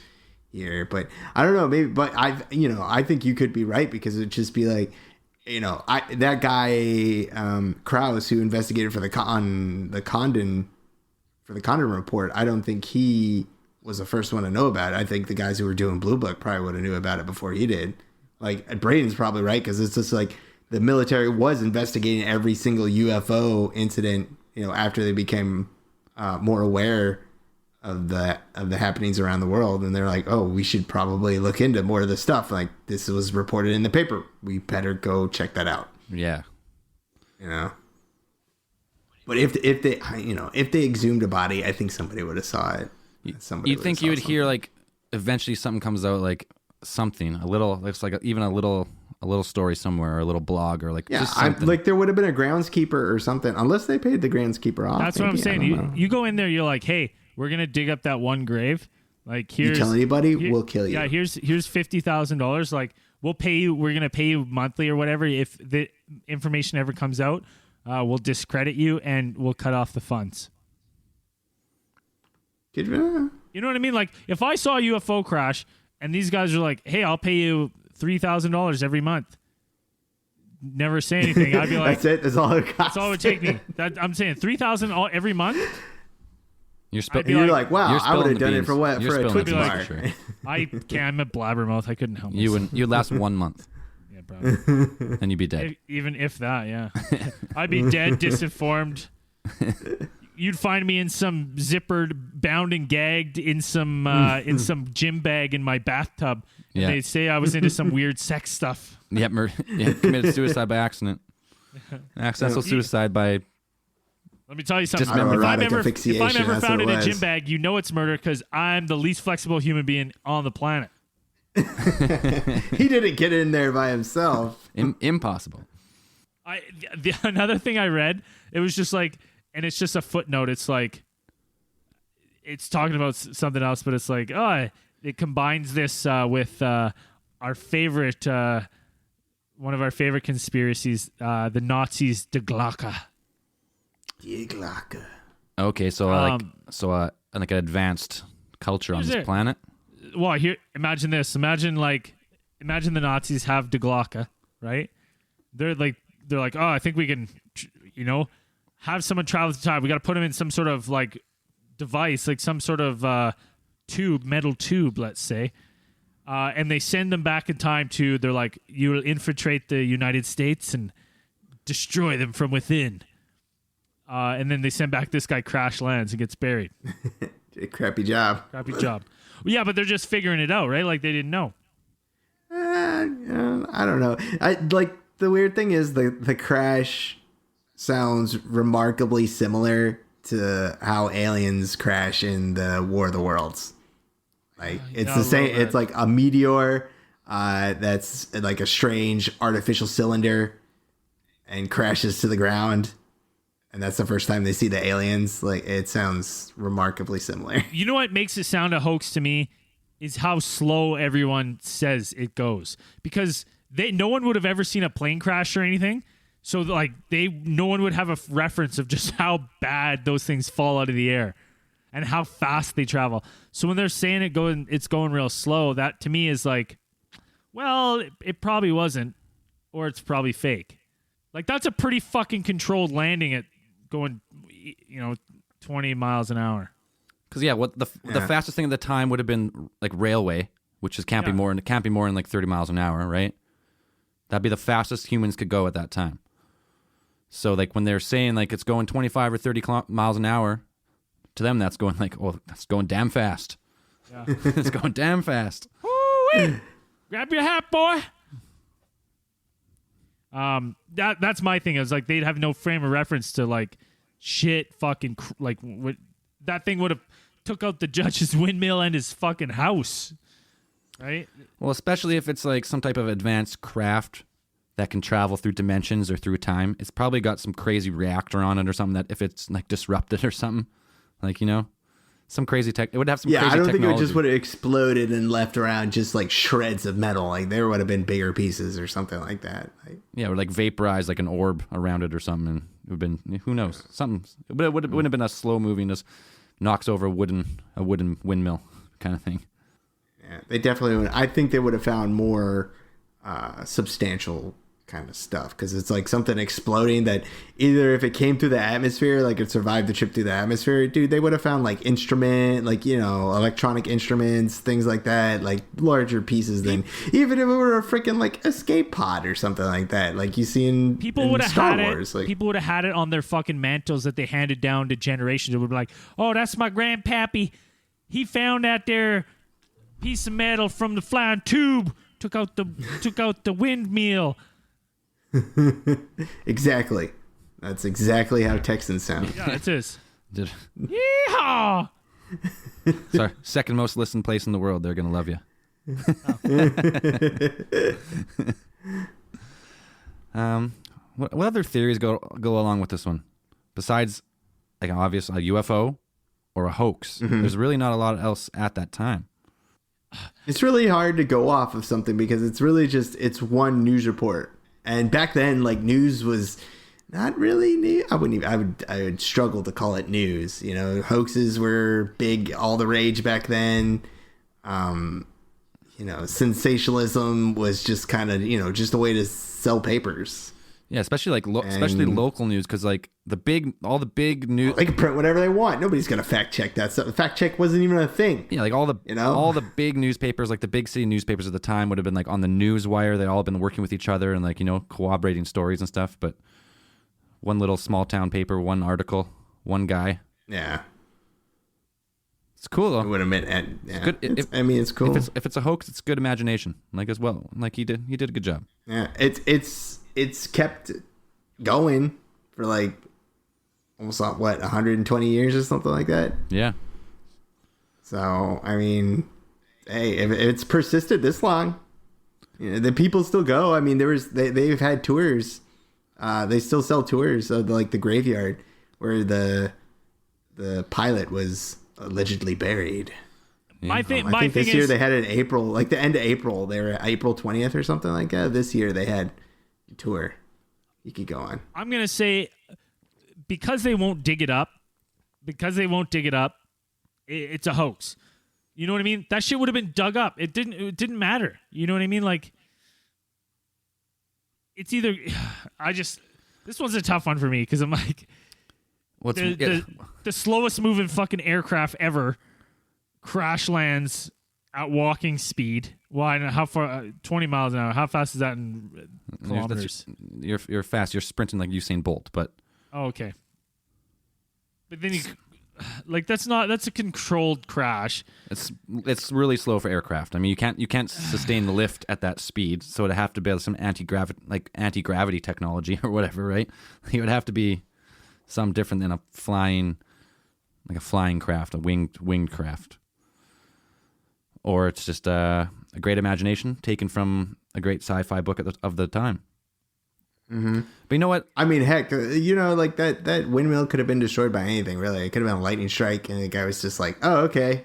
here. But I don't know, maybe, but I think you could be right, because it'd just be like, that guy, Krause, who investigated for the Condon report, I don't think he was the first one to know about it. I think the guys who were doing Blue Book probably would have knew about it before he did. Like, Braden's probably right, because it's just like the military was investigating every single UFO incident, after they became more aware of the happenings around the world, and they're like, oh, we should probably look into more of this stuff. Like, this was reported in the paper, we better go check that out. Yeah. But if they exhumed a body, I think somebody would have saw it. You'd think you would hear, like, eventually something comes out, like something a little, it's like even a little story somewhere, or a little blog, or like, just something. Like, there would have been a groundskeeper or something, unless they paid the groundskeeper off. That's what I'm saying. You go in there, you're like, hey, we're gonna dig up that one grave. Like, here's, you tell anybody, we'll kill you. Yeah, here's $50,000. Like, we'll pay you. We're gonna pay you monthly or whatever. If the information ever comes out, we'll discredit you and we'll cut off the funds. You know what I mean? Like, if I saw a UFO crash and these guys are like, hey, I'll pay you $3,000 every month, never say anything, I'd be like, that's it. That's all it costs. That's all it would take me. I'm saying $3,000 every month. You're like, wow, I would have done it for what? For a Twix bar. Sure. I'm a blabbermouth. I couldn't help myself. You'd last 1 month. Yeah, bro. And you'd be dead. Even if that, yeah. I'd be dead, disinformed. You'd find me in some zippered, bound and gagged in some gym bag in my bathtub. And they'd say I was into some weird sex stuff. Yep, committed suicide by accident. Accidental suicide by... Let me tell you something. If I'm ever found in a gym bag, you know it's murder, because I'm the least flexible human being on the planet. He didn't get in there by himself. Impossible. Another thing I read, it was just like, and it's just a footnote. It's like, it's talking about something else, but it's like, oh, it combines this with our favorite, one of our favorite conspiracies, the Nazis, Die Glocke. Die Glocke. Okay, so like an advanced culture on this planet. Well, here, imagine this. Imagine the Nazis have Die Glocke, right? They're like, oh, I think we can, have someone travel through time. We got to put them in some sort of like device, like some sort of metal tube, let's say. And they send them back in time they're like, you will infiltrate the United States and destroy them from within. And then they send back this guy, crash lands and gets buried. Crappy job. Well, yeah, but they're just figuring it out, right? Like, they didn't know. I don't know. The weird thing is the crash sounds remarkably similar to how aliens crash in the War of the Worlds. Like, it's the same. It's like a meteor that's like a strange artificial cylinder and crashes to the ground. And that's the first time they see the aliens. Like, it sounds remarkably similar. You know what makes it sound a hoax to me is how slow everyone says it goes. Because no one would have ever seen a plane crash or anything. So, like, no one would have a reference of just how bad those things fall out of the air and how fast they travel. So when they're saying it's going real slow, that to me is like, well, it probably wasn't, or it's probably fake. Like, that's a pretty fucking controlled landing at going, 20 miles an hour. Because the fastest thing at the time would have been like railway, which can't be more than like 30 miles an hour, right? That'd be the fastest humans could go at that time. So like when they're saying like it's going 25 or 30 miles an hour, to them that's going like, oh, that's going damn fast. Yeah. It's going damn fast. Woo-wee! Grab your hat, boy. That's my thing. Is like they'd have no frame of reference to like shit fucking like what that thing would have took out the judge's windmill and his fucking house, right? Well, especially if it's like some type of advanced craft that can travel through dimensions or through time. It's probably got some crazy reactor on it or something that if it's like disrupted or something, like, some crazy tech. It would have some Yeah, crazy I don't technology. think it just would have exploded and left around just like shreds of metal. Like there would have been bigger pieces or something like that. Like, Yeah, or like vaporize like an orb around it or something, and it would have been, who knows, something. But it wouldn't have been a slow moving, just knocks over a wooden windmill kind of thing. yeah, they definitely would. I think they would have found more substantial kind of stuff, because it's like something exploding that either if it came through the atmosphere, like it survived the trip through the atmosphere, dude, they would have found like electronic instruments, things like that, like larger pieces than even if it were a freaking like escape pod or something like that, like you see in Star Wars. Like, people would have had it on their fucking mantles that they handed down to generations. It would be like, oh, that's my grandpappy. He found that there piece of metal from the flying tube. Took out the windmill. Exactly. That's exactly how Texans sound. Yeah, it is. Did Yeehaw! Sorry, second most listened place in the world. They're gonna love you. What other theories go along with this one, besides like an obvious a UFO or a hoax? There's really not a lot else at that time. It's really hard to go off of something because it's really just one news report. And back then, like, news was not really new. I would struggle to call it news. You know, hoaxes were big, all the rage back then. You know, sensationalism was just kind of, you know, just a way to sell papers. Yeah, especially like especially local news, because like all the big news, they can print whatever they want. Nobody's gonna fact check that stuff. The fact check wasn't even a thing. Yeah, like all the big newspapers, like the big city newspapers at the time, would have been like on the news wire. They'd all been working with each other and like, you know, corroborating stories and stuff. But one little small town paper, one article, one guy. Yeah, it's cool though. It would have meant. Yeah. It's cool. If it's a hoax, it's good imagination. Like as well, like he did a good job. Yeah, it's kept going for like almost 120 years or something like that. Yeah. So I mean, hey, if it's persisted this long, you know, the people still go. I mean, they've had tours. They still sell tours of like the graveyard where the pilot was allegedly buried. I think this year they had it in April, like the end of April. They were April 20th or something like that. This year they had a tour. You could go on. I'm gonna say because they won't dig it up. It's a hoax. You know what I mean? That shit would have been dug up. It didn't matter. You know what I mean? Like, it's either this one's a tough one for me because I'm like, the slowest moving fucking aircraft ever crash lands at walking speed. Why? Well, how far? 20 miles an hour. How fast is that in kilometers? You're fast. You're sprinting like Usain Bolt, but okay. But then that's a controlled crash. It's really slow for aircraft. I mean, you can't sustain the lift at that speed, so it'd have to be some anti-gravity technology or whatever, right? It would have to be some different than a flying craft, a winged craft. Or it's just a great imagination taken from a great sci-fi book of the time. Mm-hmm. But you know what? I mean, heck, you know, like that windmill could have been destroyed by anything, really. It could have been a lightning strike, and the guy was just like, "Oh, okay,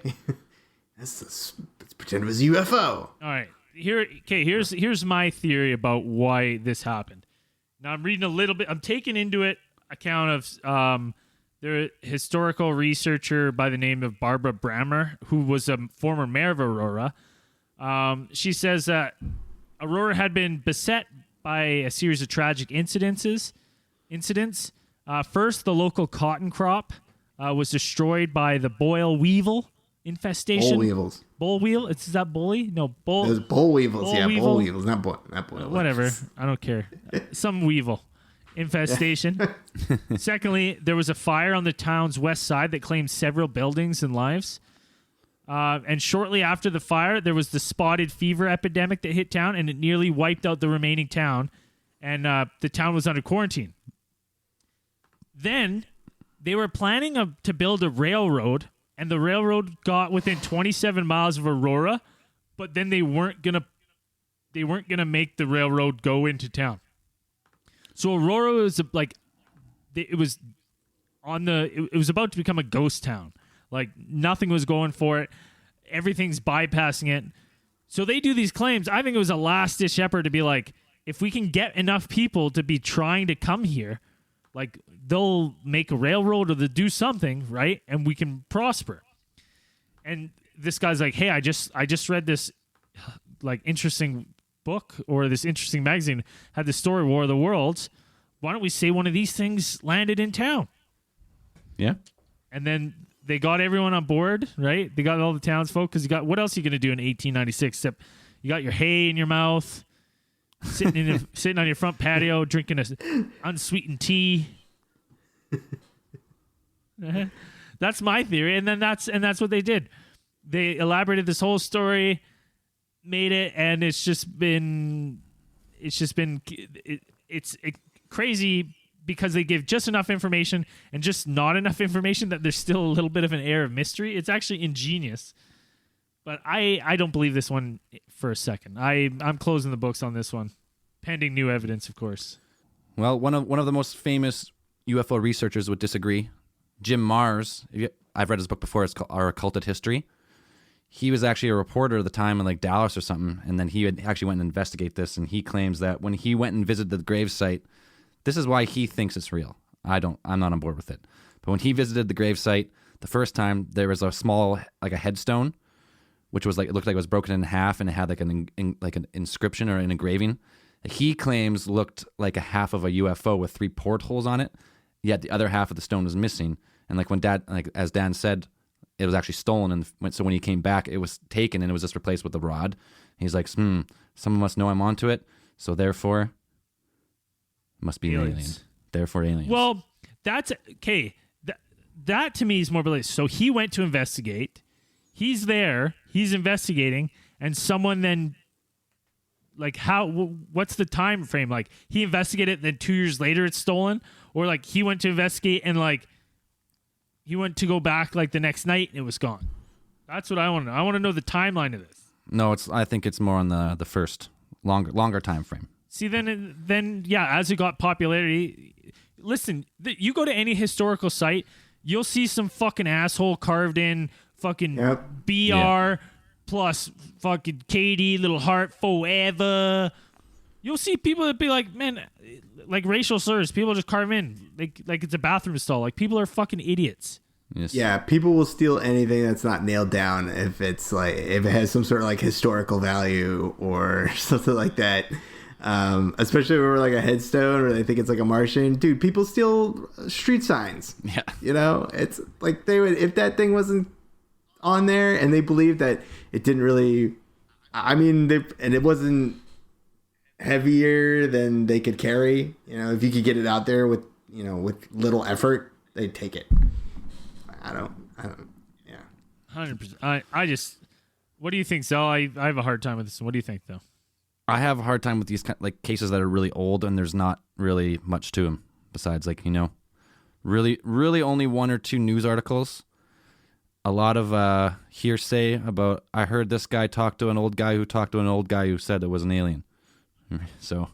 let's pretend it was a UFO." All right, here's my theory about why this happened. Now I'm reading a little bit. I'm taking into it account of the historical researcher by the name of Barbara Brammer, who was a former mayor of Aurora. She says that Aurora had been beset by a series of tragic incidents. First, the local cotton crop was destroyed by the boll weevil infestation. Boll weevils. Boll weevil? Is that bully? No, bull. Those boll weevils. Boll yeah, weevil. boll weevils. Not boll. Whatever. I don't care. Some weevil infestation. Secondly, there was a fire on the town's west side that claimed several buildings and lives. And shortly after the fire, there was the spotted fever epidemic that hit town, and it nearly wiped out the remaining town, and the town was under quarantine. Then they were planning to build a railroad, and the railroad got within 27 miles of Aurora, but then they weren't gonna make the railroad go into town. So Aurora was like, it was about to become a ghost town. Like nothing was going for it. Everything's bypassing it. So they do these claims. I think it was a last-ditch effort to be like, if we can get enough people to be trying to come here, like they'll make a railroad or they'll do something, right? And we can prosper. And this guy's like, hey, I just read this like interesting book or this interesting magazine had the story War of the Worlds. Why don't we say one of these things landed in town? Yeah. And then they got everyone on board, right? They got all the townsfolk because you got what else are you going to do in 1896 except you got your hay in your mouth, sitting on your front patio drinking a unsweetened tea. That's my theory, and that's what they did. They elaborated this whole story, made it, and it's crazy because they give just enough information and just not enough information that there's still a little bit of an air of mystery. It's actually ingenious. But I don't believe this one for a second. I'm closing the books on this one, pending new evidence, of course. Well, one of the most famous UFO researchers would disagree. Jim Mars, I've read his book before. It's called Our Occulted History. He was actually a reporter at the time in like Dallas or something, and then he had actually went and investigate this, and he claims that when he went and visited the gravesite, this is why he thinks it's real. I'm not on board with it. But when he visited the gravesite the first time, there was a small, like a headstone, which was like, it looked like it was broken in half, and it had like an inscription or an engraving. He claims looked like a half of a UFO with 3 portholes on it, yet the other half of the stone was missing. And like when as Dan said, it was actually stolen, and so when he came back, it was taken and it was just replaced with a rod. He's like, someone must know I'm onto it, so therefore, it must be an alien. Therefore, aliens. Well, that's okay. That to me is more believable. So he went to investigate. He's there. He's investigating, and someone then, like, what's the time frame? Like, he investigated, then 2 years later it's stolen, or like he went to investigate and like he went to go back like the next night and it was gone. That's what I want to know. I want to know the timeline of this. No, I think it's more on the first longer time frame. See, then yeah, as it got popularity, listen, you go to any historical site, you'll see some fucking asshole carved in fucking BR plus fucking KD, little heart forever. You'll see people that be like, man, like racial slurs. People just carve in like it's a bathroom stall. Like people are fucking idiots. Yes. Yeah, people will steal anything that's not nailed down if it has some sort of like historical value or something like that. Especially over like a headstone or they think it's like a Martian. Dude, people steal street signs. Yeah. You know, it's like they would, if that thing wasn't on there and they believed that it didn't really, and it wasn't heavier than they could carry, you know, if you could get it out there with little effort, they'd take it. I don't, yeah. 100%. I just, what do you think, Zell? I have a hard time with this. What do you think, though? I have a hard time with these like cases that are really old and there's not really much to them besides like, really, really only 1 or 2 news articles. A lot of hearsay about, I heard this guy talk to an old guy who talked to an old guy who said it was an alien. So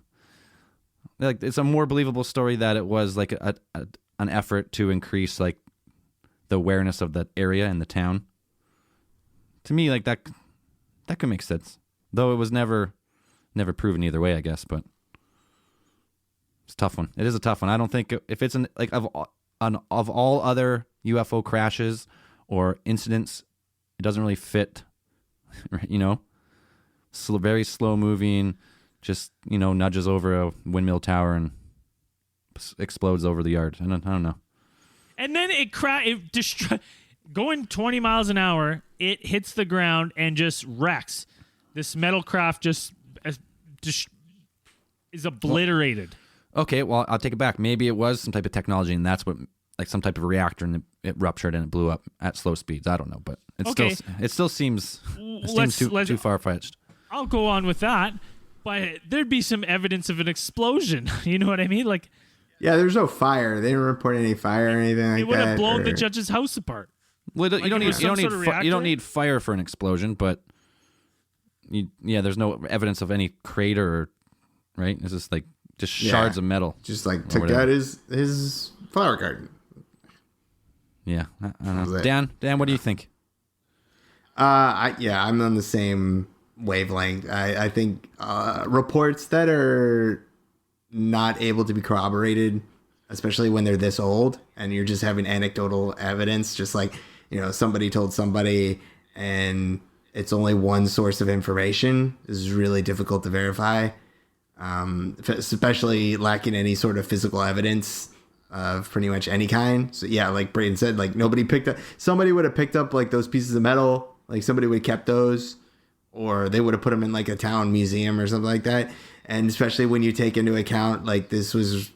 like it's a more believable story that it was like an effort to increase like the awareness of that area and the town. To me, like that could make sense, though it was never proven either way, I guess. But it's a tough one. It is a tough one. I don't think if it's of all other UFO crashes or incidents, it doesn't really fit. Very slow moving. Just, nudges over a windmill tower and explodes over the yard. I don't know. And then going 20 miles an hour, it hits the ground and just wrecks. This metal craft just is obliterated. Okay, well, I'll take it back. Maybe it was some type of technology, and that's what, like some type of reactor, and it ruptured and it blew up at slow speeds. I don't know, but it still seems too far-fetched. I'll go on with that. But there'd be some evidence of an explosion. You know what I mean? Like, yeah, there's no fire. They didn't report any fire or anything like that. It would have blown the judge's house apart. Well, you don't need fire for an explosion, but there's no evidence of any crater, right? It's just like shards of metal. Just like took out his flower garden. Yeah, I don't know. it. Dan, what do you think? I'm on the same wavelength. I think reports that are not able to be corroborated, especially when they're this old and you're just having anecdotal evidence, just like, somebody told somebody and it's only one source of information, is really difficult to verify, especially lacking any sort of physical evidence of pretty much any kind. So yeah, like Brayden said, like somebody would have picked up like those pieces of metal, like somebody would have kept those, or they would have put them in like a town museum or something like that. And especially when you take into account, like this was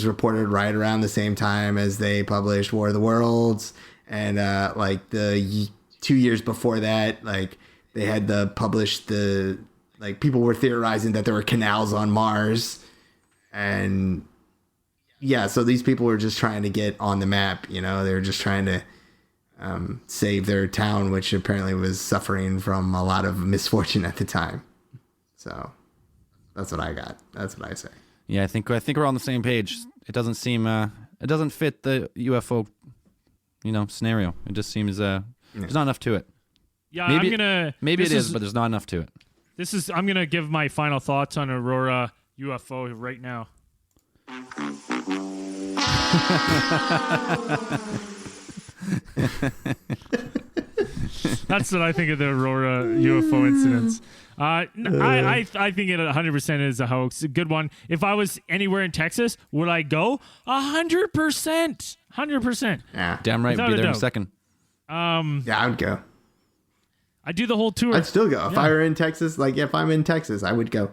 reported right around the same time as they published War of the Worlds, and like the 2 years before that, like they had people were theorizing that there were canals on Mars, and yeah, so these people were just trying to get on the map. They were just trying to save their town, which apparently was suffering from a lot of misfortune at the time. So that's what I got. That's what I say. Yeah, I think we're on the same page. It doesn't seem it doesn't fit the UFO, scenario. It just seems there's not enough to it. Yeah, maybe it is, but there's not enough to it. I'm gonna give my final thoughts on Aurora UFO right now. That's what I think of the Aurora UFO incidents. I think it 100% is a hoax. A good one. If I was anywhere in Texas, would I go? 100%. 100%. Yeah. Damn right. We'll be there in a second. Yeah, I would go. I'd do the whole tour. I'd still go. If I were in Texas, if I'm in Texas, I would go.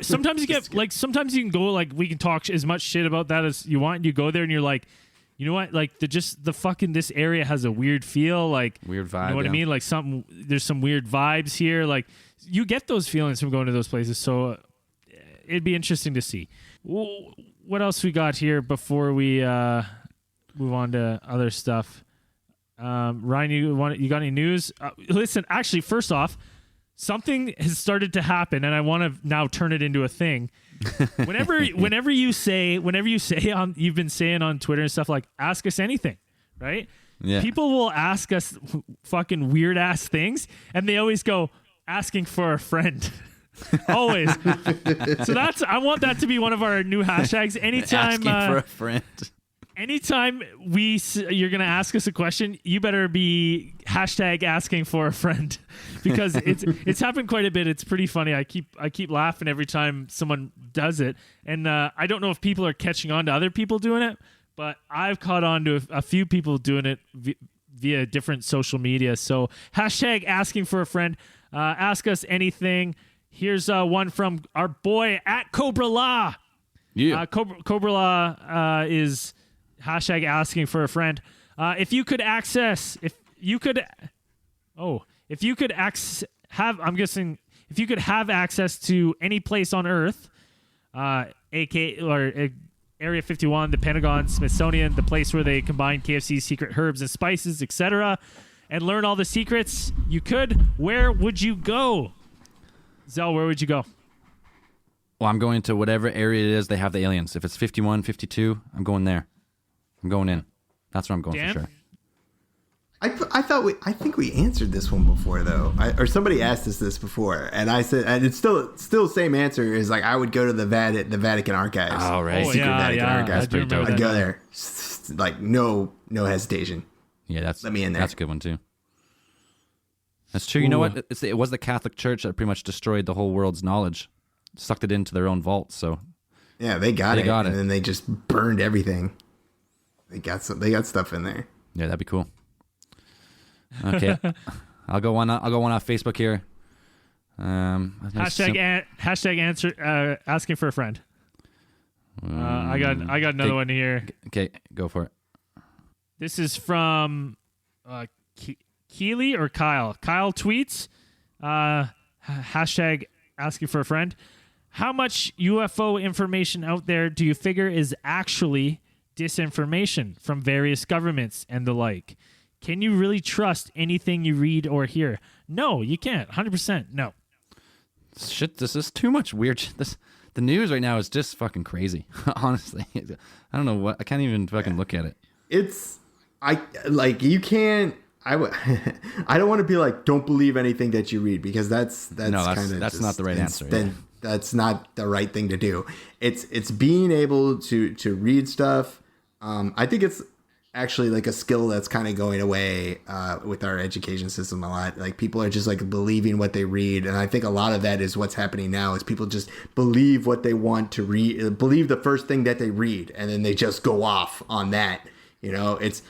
Sometimes you get, sometimes you can go, we can talk as much shit about that as you want, and you go there and you're like, you know what? This area has a weird feel, weird vibe. You know what I mean? There's some weird vibes here. You get those feelings from going to those places. So it'd be interesting to see. What else we got here before we move on to other stuff? Ryan, you got any news? Listen, actually, first off, something has started to happen, and I want to now turn it into a thing. Whenever you say you've been saying on Twitter and stuff, ask us anything, right? Yeah. People will ask us fucking weird ass things, and they always go asking for a friend. Always. So I want that to be one of our new hashtags. Anytime asking for a friend. Anytime you're gonna ask us a question, you better be hashtag asking for a friend, because it's happened quite a bit. It's pretty funny. I keep laughing every time someone does it, and I don't know if people are catching on to other people doing it, but I've caught on to a few people doing it via different social media. So hashtag asking for a friend. Ask us anything. Here's one from our boy at Cobra Law. Yeah, Cobra Law is hashtag asking for a friend. If you could have access to any place on Earth, Area 51, the Pentagon, Smithsonian, the place where they combine KFC's secret herbs and spices, etc., and learn all the secrets you could, where would you go? Zell, where would you go? Well, I'm going to whatever area it is they have the aliens. If it's 51, 52, I'm going there. I'm going in. That's where I'm going. Dan? For sure. I think we answered this one before though, or somebody asked us this before, and I said, and it's still same answer is I would go to the Vatican archives. Oh right, secret Vatican archives. I'd go there, no hesitation. Yeah, let me in there. That's a good one too. That's true. You know what? It was the Catholic Church that pretty much destroyed the whole world's knowledge, sucked it into their own vault. So yeah, they got it, and then they just burned everything. They got stuff in there. Yeah, that'd be cool. Okay, I'll go one off Facebook here. Hashtag answer asking for a friend. I got another one here. Okay, go for it. This is from Keely or Kyle. Kyle tweets hashtag asking for a friend. How much UFO information out there do you figure is actually disinformation from various governments and the like? Can you really trust anything you read or hear? No, you can't. 100% no. Shit, this is too much weird shit. The news right now is just fucking crazy. Honestly, I don't know what. I can't even fucking look at it. you can't. I don't want to be like, don't believe anything that you read, because that's not the right answer. Then that's not the right thing to do. It's being able to read stuff. I think it's actually like a skill that's kind of going away with our education system a lot. Like people are just like believing what they read, and I think a lot of that is what's happening now. Is people just believe what they want to read, believe the first thing that they read, and then they just go off on that. It's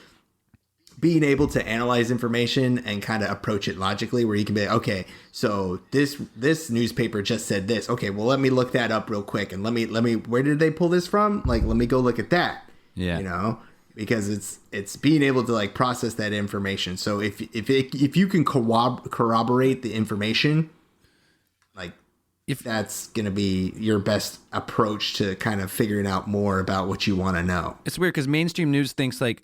being able to analyze information and kind of approach it logically, where you can be like, okay, so this newspaper just said this. Okay, well, let me look that up real quick, and let me where did they pull this from? Like, let me go look at that. Yeah, because it's being able to like process that information. So if you can corroborate the information, like if that's gonna be your best approach to kind of figuring out more about what you want to know. It's weird because mainstream news thinks like,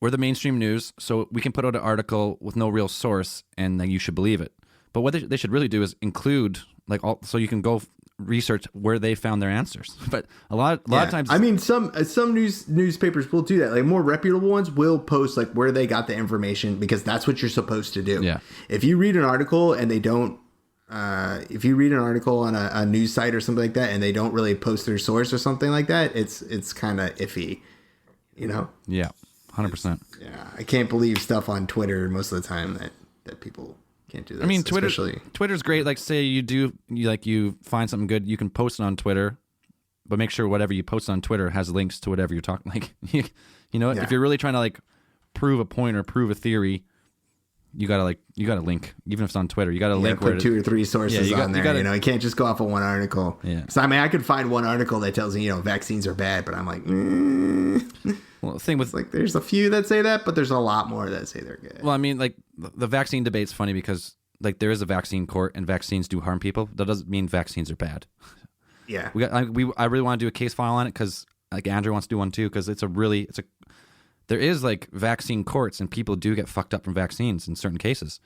we're the mainstream news, so we can put out an article with no real source, and then you should believe it. But what they should really do is include like all, so you can go research where they found their answers. But a lot of times, I mean, some newspapers will do that. Like more reputable ones will post like where they got the information, because that's what you're supposed to do. Yeah. If you read an article and they don't, if you read an article on a news site or something like that, and they don't really post their source or something like that, it's kind of iffy. Yeah. 100%. Yeah, I can't believe stuff on Twitter most of the time that people can't do this. I mean, Twitter's great. Like, say you find something good, you can post it on Twitter, but make sure whatever you post on Twitter has links to whatever you're talking. Like, if you're really trying to like prove a point or prove a theory, you gotta link, even if it's on Twitter. You gotta link put 2 or 3 sources on there. You can't just go off of one article. Yeah. So I mean, I could find one article that tells me vaccines are bad, but I'm like, Well, the thing with like, there's a few that say that, but there's a lot more that say they're good. Well, I mean, like the vaccine debate's funny because like there is a vaccine court and vaccines do harm people. That doesn't mean vaccines are bad. Yeah. I really want to do a case file on it because like Andrew wants to do one too, because there is like vaccine courts and people do get fucked up from vaccines in certain cases.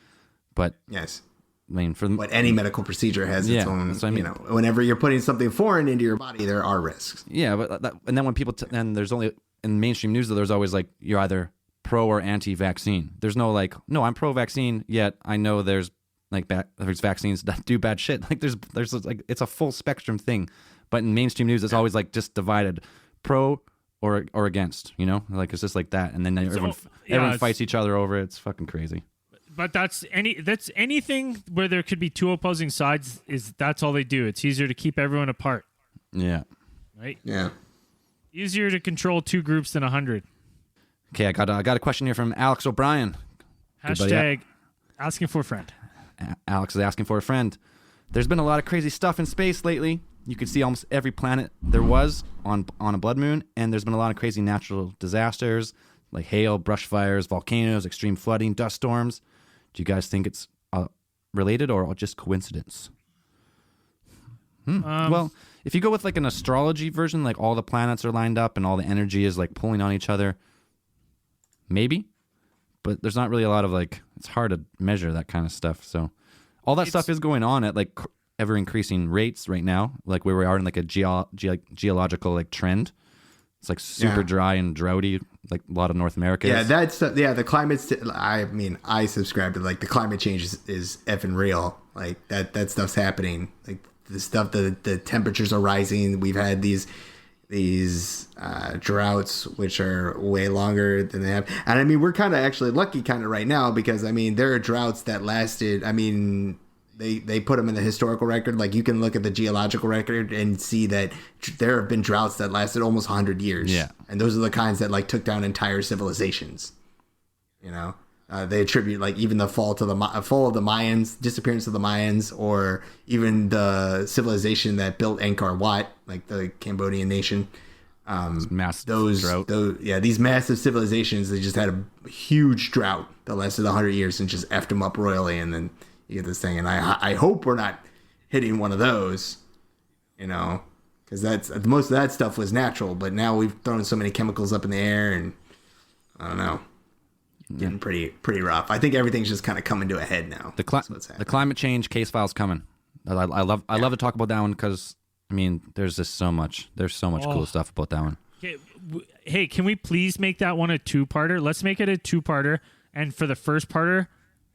But yes, I mean, but any medical procedure has its own. That's what I mean. Whenever you're putting something foreign into your body, there are risks. Yeah, but and then when people and there's only in mainstream news, there's always like you're either pro or anti-vaccine. There's no like, no, I'm pro-vaccine, yet I know there's like there's vaccines that do bad shit. Like there's like it's a full spectrum thing, but in mainstream news, it's always like just divided, pro or against. Like it's just like that, and then everyone fights each other over it. It's fucking crazy. But that's anything where there could be 2 opposing sides. That's all they do. It's easier to keep everyone apart. Yeah. Right. Yeah. Easier to control 2 groups than 100. Okay, I got a question here from Alex O'Brien. Hashtag asking for a friend. Alex is asking for a friend. There's been a lot of crazy stuff in space lately. You can see almost every planet there was on a blood moon, and there's been a lot of crazy natural disasters like hail, brush fires, volcanoes, extreme flooding, dust storms. Do you guys think it's related or just coincidence? Well, if you go with like an astrology version, like all the planets are lined up and all the energy is like pulling on each other, maybe. But there's not really a lot of like, it's hard to measure that kind of stuff. So all that stuff is going on at like ever increasing rates right now, like where we are in like a geological like trend. It's like super dry and droughty, like a lot of North America. Yeah, the climate's. I mean, I subscribe to like the climate change is effing real. Like that stuff's happening. Like the stuff, the temperatures are rising. We've had these droughts which are way longer than they have. And I mean, we're kind of actually lucky kind of right now because I mean, there are droughts that lasted. I mean, they put them in the historical record. Like you can look at the geological record and see that there have been droughts that lasted almost 100 years. Yeah. And those are the kinds that like took down entire civilizations. They attribute like even the fall of the Mayans, disappearance of the Mayans, or even the civilization that built Angkor Wat, like the Cambodian nation. Massive drought. These massive civilizations, they just had a huge drought that lasted 100 years and just effed them up royally, and then you get this thing. And I hope we're not hitting one of those, because that's most of that stuff was natural, but now we've thrown so many chemicals up in the air, and I don't know. Getting pretty rough. I think everything's just kind of coming to a head now. The climate change case file's coming. I love to talk about that one because I mean there's just so much. There's so much cool stuff about that one. Hey, can we please make that one a two-parter? Let's make it a two-parter. And for the first parter,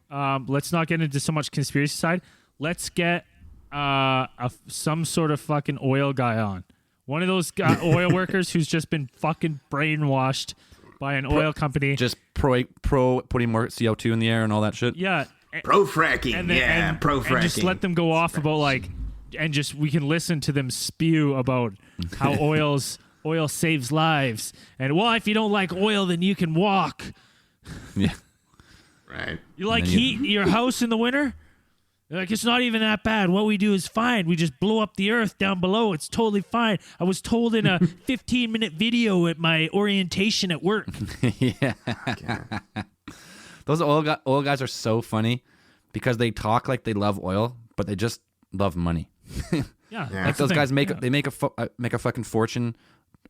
let's not get into so much conspiracy side. Let's get some sort of fucking oil guy on. One of those oil workers who's just been fucking brainwashed by an oil company. Just pro putting more CO2 in the air and all that shit. Yeah. Pro fracking. Pro fracking. And just let them go off about like, and just we can listen to them spew about how oil saves lives. And well, if you don't like oil, then you can walk. Yeah. Right. You like heat your house in the winter? They're like, it's not even that bad. What we do is fine. We just blow up the earth down below. It's totally fine. I was told in a 15-minute video at my orientation at work. Yeah. Those oil guys are so funny because they talk like they love oil, but they just love money. Yeah. Like those guys make a fucking fortune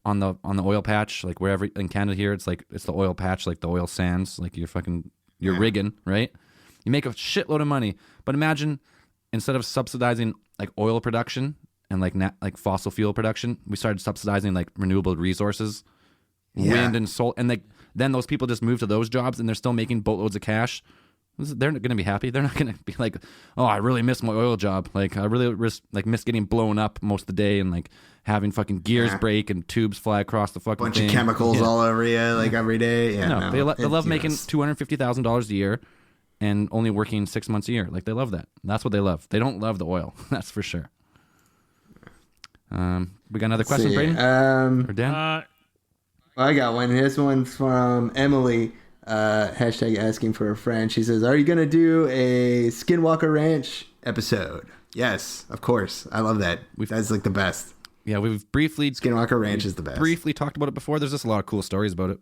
on the oil patch, like wherever in Canada here, it's the oil patch, like the oil sands, like you're rigging, right? You make a shitload of money, but imagine instead of subsidizing like oil production and like fossil fuel production, we started subsidizing like renewable resources, wind and solar, and then those people just move to those jobs and they're still making boatloads of cash. They're not going to be happy. They're not going to be like, oh, I really miss my oil job. Like I really miss getting blown up most of the day and like having fucking gears break and tubes fly across the fucking bunch thing. of chemicals all over you like every day. Yeah, no. They love making $250,000 a year and only working 6 months a year. Like they love that. That's what they love. They don't love the oil. That's for sure. We got another question, Braden? Or Dan? I got one. This one's from Emily. Hashtag asking for a friend. She says, are you going to do a Skinwalker Ranch episode? Yes, of course. I love that. That's like the best. Yeah, we've briefly... Skinwalker Ranch is the best. Briefly talked about it before. There's just a lot of cool stories about it.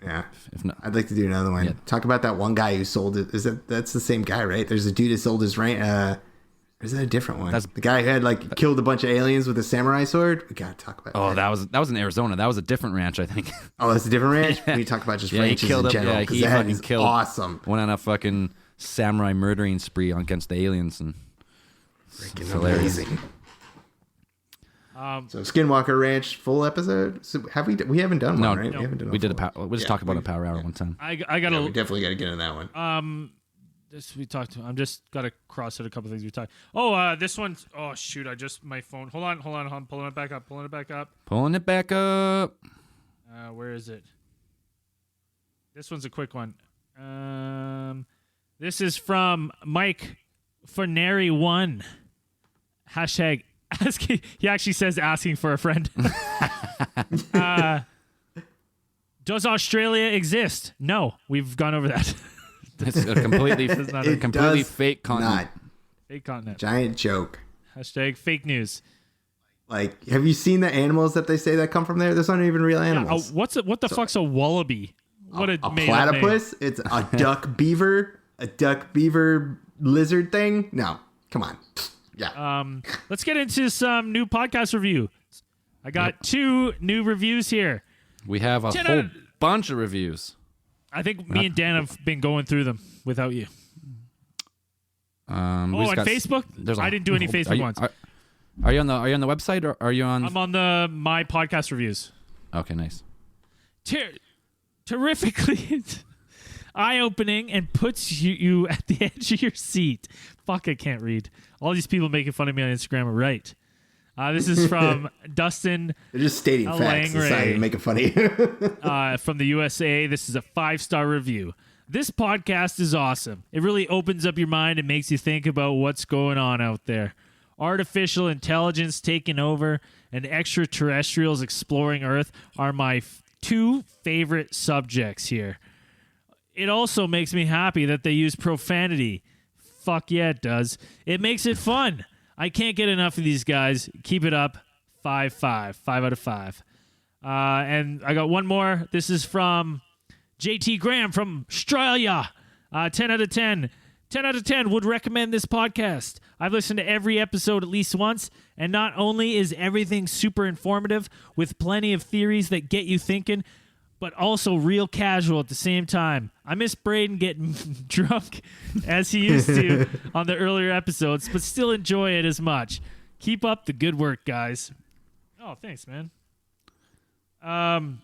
Yeah. If not, I'd like to do another one. Yeah. Talk about that one guy who sold it. That's the same guy, right? There's a dude who sold his ranch. Or is that a different one? That's the guy who had killed a bunch of aliens with a samurai sword. We gotta talk about. Oh, that was in Arizona. That was a different ranch, I think. Oh, that's a different ranch. We talk about just ranches in general. He fucking killed. Awesome. Went on a fucking samurai murdering spree against the aliens and. Freaking amazing. So Skinwalker Ranch full episode. So we haven't done one, right? No, we haven't done. We did we just talked about a power hour one time. I gotta. We definitely got to get in that one. We talked to. I'm just gotta cross out a couple things we talked. Oh, this one's. Oh shoot! my phone. Hold on. I'm pulling it back up. Pulling it back up. Where is it? This one's a quick one. This is from Mike Fornary1. Hashtag asking. He actually says asking for a friend. Does Australia exist? No, we've gone over that. It's a completely fake continent. Fake continent. Giant joke. Hashtag fake news. Like, have you seen the animals that they say that come from there? Those aren't even real animals. What the fuck's a wallaby? What a platypus? It's a duck beaver lizard thing? No, come on. Yeah. Let's get into some new podcast review. I got 2 new reviews here. We have a whole bunch of reviews. I think me and Dan have been going through them without you. On Facebook? I didn't do any Facebook ones. Are you on the website or are you on? I'm on my podcast reviews. Okay, nice. Terrifically eye-opening and puts you at the edge of your seat. Fuck, I can't read. All these people making fun of me on Instagram are right. This is from Dustin. They're just stating facts. It's not even making funny. From the USA. This is a 5-star review. This podcast is awesome. It really opens up your mind and makes you think about what's going on out there. Artificial intelligence taking over and extraterrestrials exploring Earth are my 2 favorite subjects here. It also makes me happy that they use profanity. Fuck yeah, it does. It makes it fun. I can't get enough of these guys. Keep it up. 5 out of 5. And I got one more. This is from JT Graham from Australia. 10 out of 10. 10 out of 10 would recommend this podcast. I've listened to every episode at least once, and not only is everything super informative with plenty of theories that get you thinking, but also real casual at the same time. I miss Braden getting drunk as he used to on the earlier episodes, but still enjoy it as much. Keep up the good work, guys. Oh, thanks, man. Zell,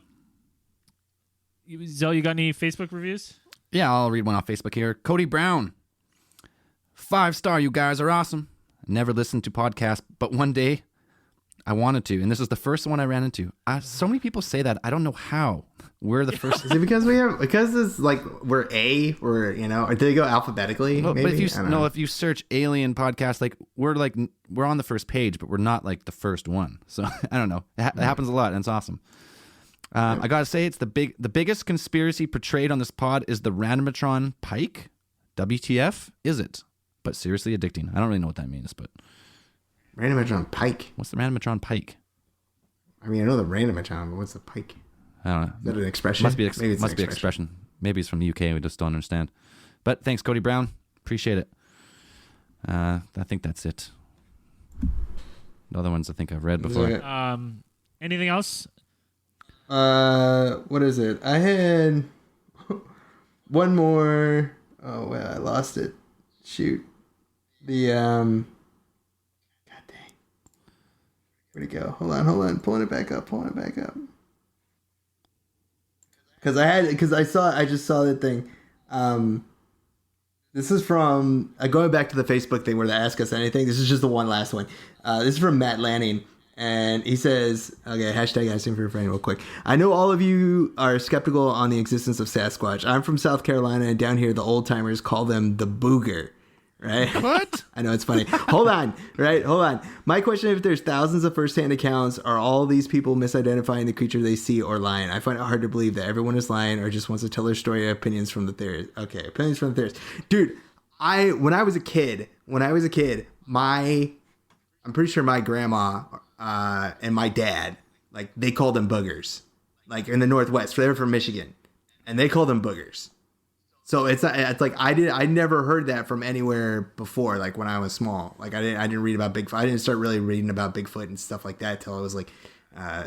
you got any Facebook reviews? Yeah, I'll read one off Facebook here. Cody Brown. 5-star, you guys are awesome. Never listened to podcasts, but one day I wanted to, and this is the first one I ran into. So many people say that. I don't know how. We're the first. Is it because it's like we're or do they go alphabetically? Well, maybe? But if you search alien podcast, like we're on the first page, but we're not like the first one. So I don't know. It happens a lot, and it's awesome. I gotta say, it's the biggest conspiracy portrayed on this pod is the Randomatron Pike. WTF is it? But seriously addicting. I don't really know what that means, but Randomatron Pike. What's the Randomatron Pike? I mean, I know the Randomatron, but what's the Pike? I don't know. Is that an expression? Must be an expression. Maybe it's from the UK. We just don't understand. But thanks, Cody Brown. Appreciate it. I think that's it. The other ones I think I've read before. Anything else? What is it? I had one more. Oh, well, I lost it. Shoot. God dang. Where'd it go? Hold on. Pulling it back up. I just saw that thing. This is from, going back to the Facebook thing where they ask us anything. This is just the one last one. This is from Matt Lanning. And he says, okay, hashtag asking for a friend real quick. I know all of you are skeptical on the existence of Sasquatch. I'm from South Carolina, and down here the old timers call them the booger. Right? What? I know, it's funny. Hold on. My question, if there's thousands of first-hand accounts, are all these people misidentifying the creature they see or lying? I find it hard to believe that everyone is lying or just wants to tell their story or opinions from the theorists. Okay, opinions from the theorists. Dude, when I was a kid, I'm pretty sure my grandma and my dad, like, they called them boogers. Like, in the Northwest. They're from Michigan. And they call them boogers. So it's like I never heard that from anywhere before, like when I was small. Like I didn't read about Bigfoot. I didn't start really reading about Bigfoot and stuff like that till I was like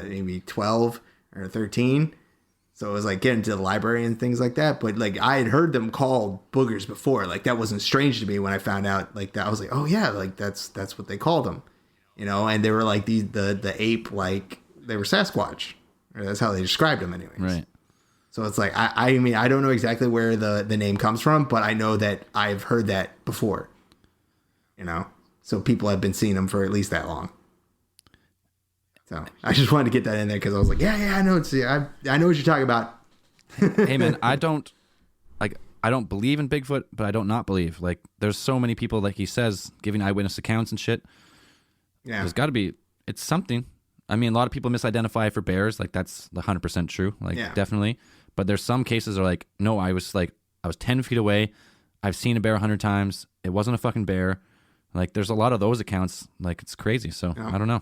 maybe 12 or 13. So it was like getting to the library and things like that. But like I had heard them called boogers before. Like that wasn't strange to me when I found out like that. I was like, oh yeah, like that's what they called them, And they were like the ape, like they were Sasquatch, or that's how they described them, anyways. Right. So it's like, I mean, I don't know exactly where the name comes from, but I know that I've heard that before, So people have been seeing them for at least that long. So I just wanted to get that in there because I was like, yeah, I know. I know what you're talking about. Hey, man, I don't believe in Bigfoot, but I don't not believe. Like, there's so many people, like he says, giving eyewitness accounts and shit. Yeah. There's got to be, it's something. I mean, a lot of people misidentify for bears. Like, that's 100% true. Like, definitely. But there's some cases that are like, no, I was 10 feet away. I've seen a bear 100 times. It wasn't a fucking bear. Like, there's a lot of those accounts. Like, it's crazy. So, I don't know.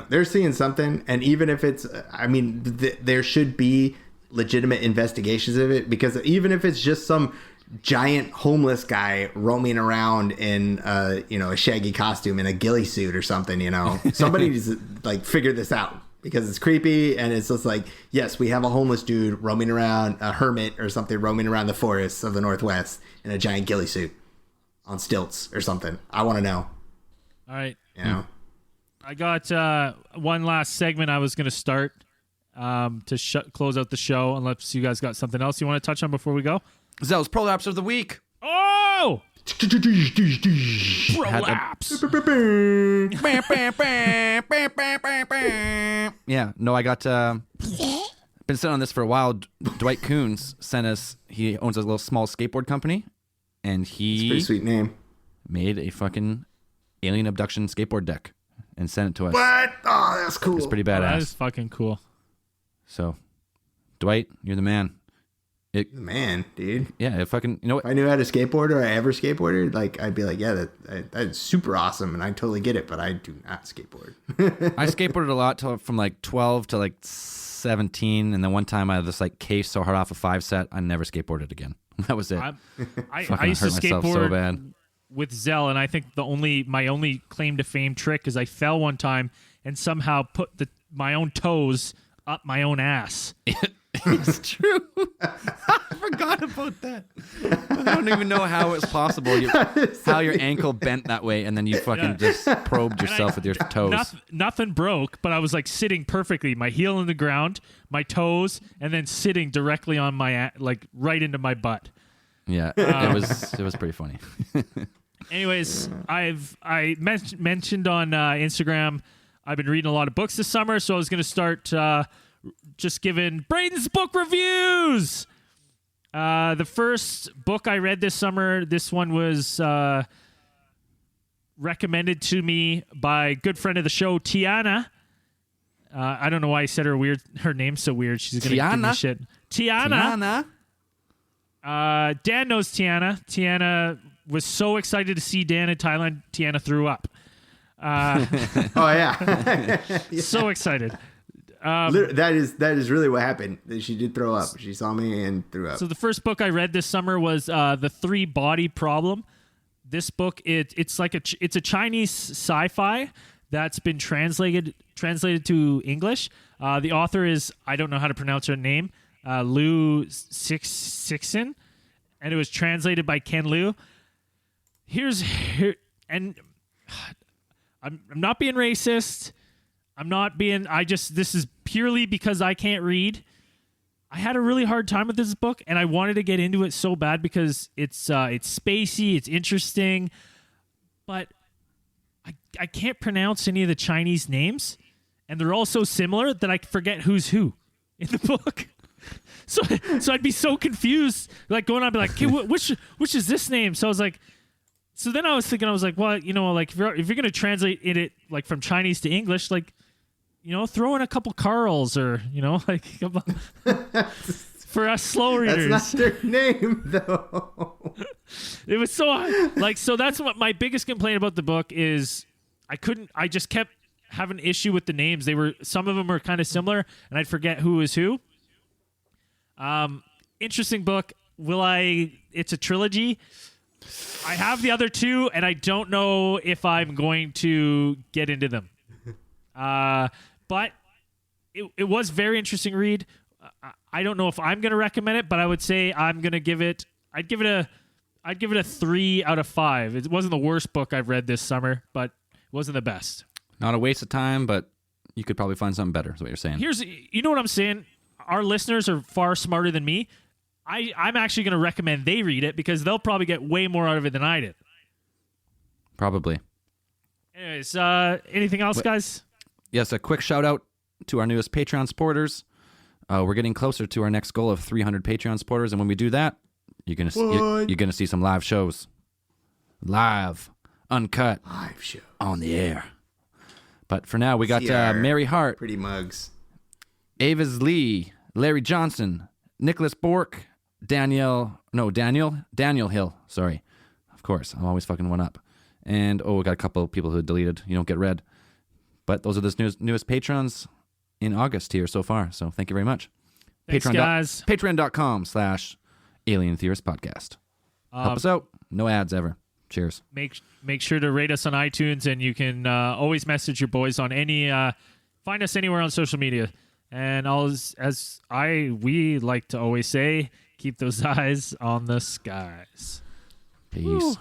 They're seeing something. And even if it's, I mean, there should be legitimate investigations of it. Because even if it's just some giant homeless guy roaming around in, a shaggy costume in a ghillie suit or something, somebody needs to, like, figure this out. Because it's creepy, and it's just like, yes, we have a homeless dude roaming around, a hermit or something, roaming around the forests of the Northwest in a giant ghillie suit on stilts or something. I want to know. All right. I got one last segment I was going to start to close out the show, unless you guys got something else you want to touch on before we go. Zell's Prolapse of the Week. Oh! Prolapse. Yeah, no, I got been sitting on this for a while. Dwight Coons sent us. He owns a little small skateboard company, and it's a pretty sweet name. Made a fucking alien abduction skateboard deck and sent it to us. What? Oh, that's cool. It's pretty badass. That is fucking cool. So, Dwight, you're the man. Man, dude. Yeah, fucking, you know what? If I knew how to skateboard or I ever skateboarded, like, I'd be like, yeah, that's super awesome, and I totally get it, but I do not skateboard. I skateboarded a lot from like 12 to like 17, and then one time I had this like case so hard off a 5 set, I never skateboarded again. That was it. I used to skateboard so bad with Zell, and I think my only claim to fame trick is I fell one time and somehow put my own toes up my own ass. It's true. I forgot about that. I don't even know how it's possible. How your ankle bent that way, and then you fucking just probed yourself with your toes. Nothing broke, but I was like sitting perfectly. My heel in the ground, my toes, and then sitting directly on my right into my butt. Yeah, it was pretty funny. Anyways, I mentioned on Instagram, I've been reading a lot of books this summer, so I was going to start just giving Braden's book reviews. The first book I read this summer, this one was recommended to me by a good friend of the show, Tiana. I don't know why I said her name's so weird. She's going to give me shit. Tiana. Dan knows Tiana. Tiana was so excited to see Dan in Thailand. Tiana threw up. Oh yeah. So excited. That is really what happened. She did throw up. She saw me and threw up. So the first book I read this summer was The Three Body Problem. This book it's a Chinese sci-fi that's been translated to English. The author is, I don't know how to pronounce her name, Liu Cixin, and it was translated by Ken Liu. And I'm not being racist. This is purely because I can't read. I had a really hard time with this book, and I wanted to get into it so bad because it's spacey, it's interesting, but I can't pronounce any of the Chinese names, and they're all so similar that I forget who's who in the book. So I'd be so confused, like going on, and be like, okay, which is this name? So I was like, so then I was thinking, well, like if you're gonna translate it like from Chinese to English, like, throw in a couple Carls or like for us slow readers. That's not their name though. It was so that's what my biggest complaint about the book is. I just kept having an issue with the names. Some of them were kind of similar, and I'd forget who was who. Interesting book. It's a trilogy. I have the other two, and I don't know if I'm going to get into them. But it was very interesting read. I don't know if I'm going to recommend it, but I would say I'm going to give it. I'd give it a 3 out of 5. It wasn't the worst book I've read this summer, but it wasn't the best. Not a waste of time, but you could probably find something better, is what you're saying. You know what I'm saying? Our listeners are far smarter than me. I'm actually going to recommend they read it because they'll probably get way more out of it than I did. Probably. Anyways, anything else, guys? Yes, a quick shout out to our newest Patreon supporters. We're getting closer to our next goal of 300 Patreon supporters, and when we do that, you're gonna see some live shows, uncut, live show on the air. But for now, we got Mary Hart, Pretty Mugs, Avis Lee, Larry Johnson, Nicholas Bork, Daniel Hill. Sorry, of course, I'm always fucking one up. And we got a couple of people who deleted. You don't get read. But those are the newest patrons in August here so far. So thank you very much. Thanks, guys. Patreon.com/Alien Theorist Podcast. Help us out. No ads ever. Cheers. Make sure to rate us on iTunes, and you can always message your boys on find us anywhere on social media. And we like to always say, keep those eyes on the skies. Peace.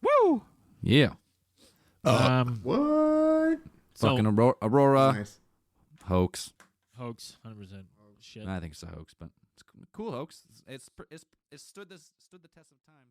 Woo. Yeah. What? Fucking Aurora. Nice. Hoax. 100% shit. I think it's a hoax, but it's a cool hoax. It's stood the test of time.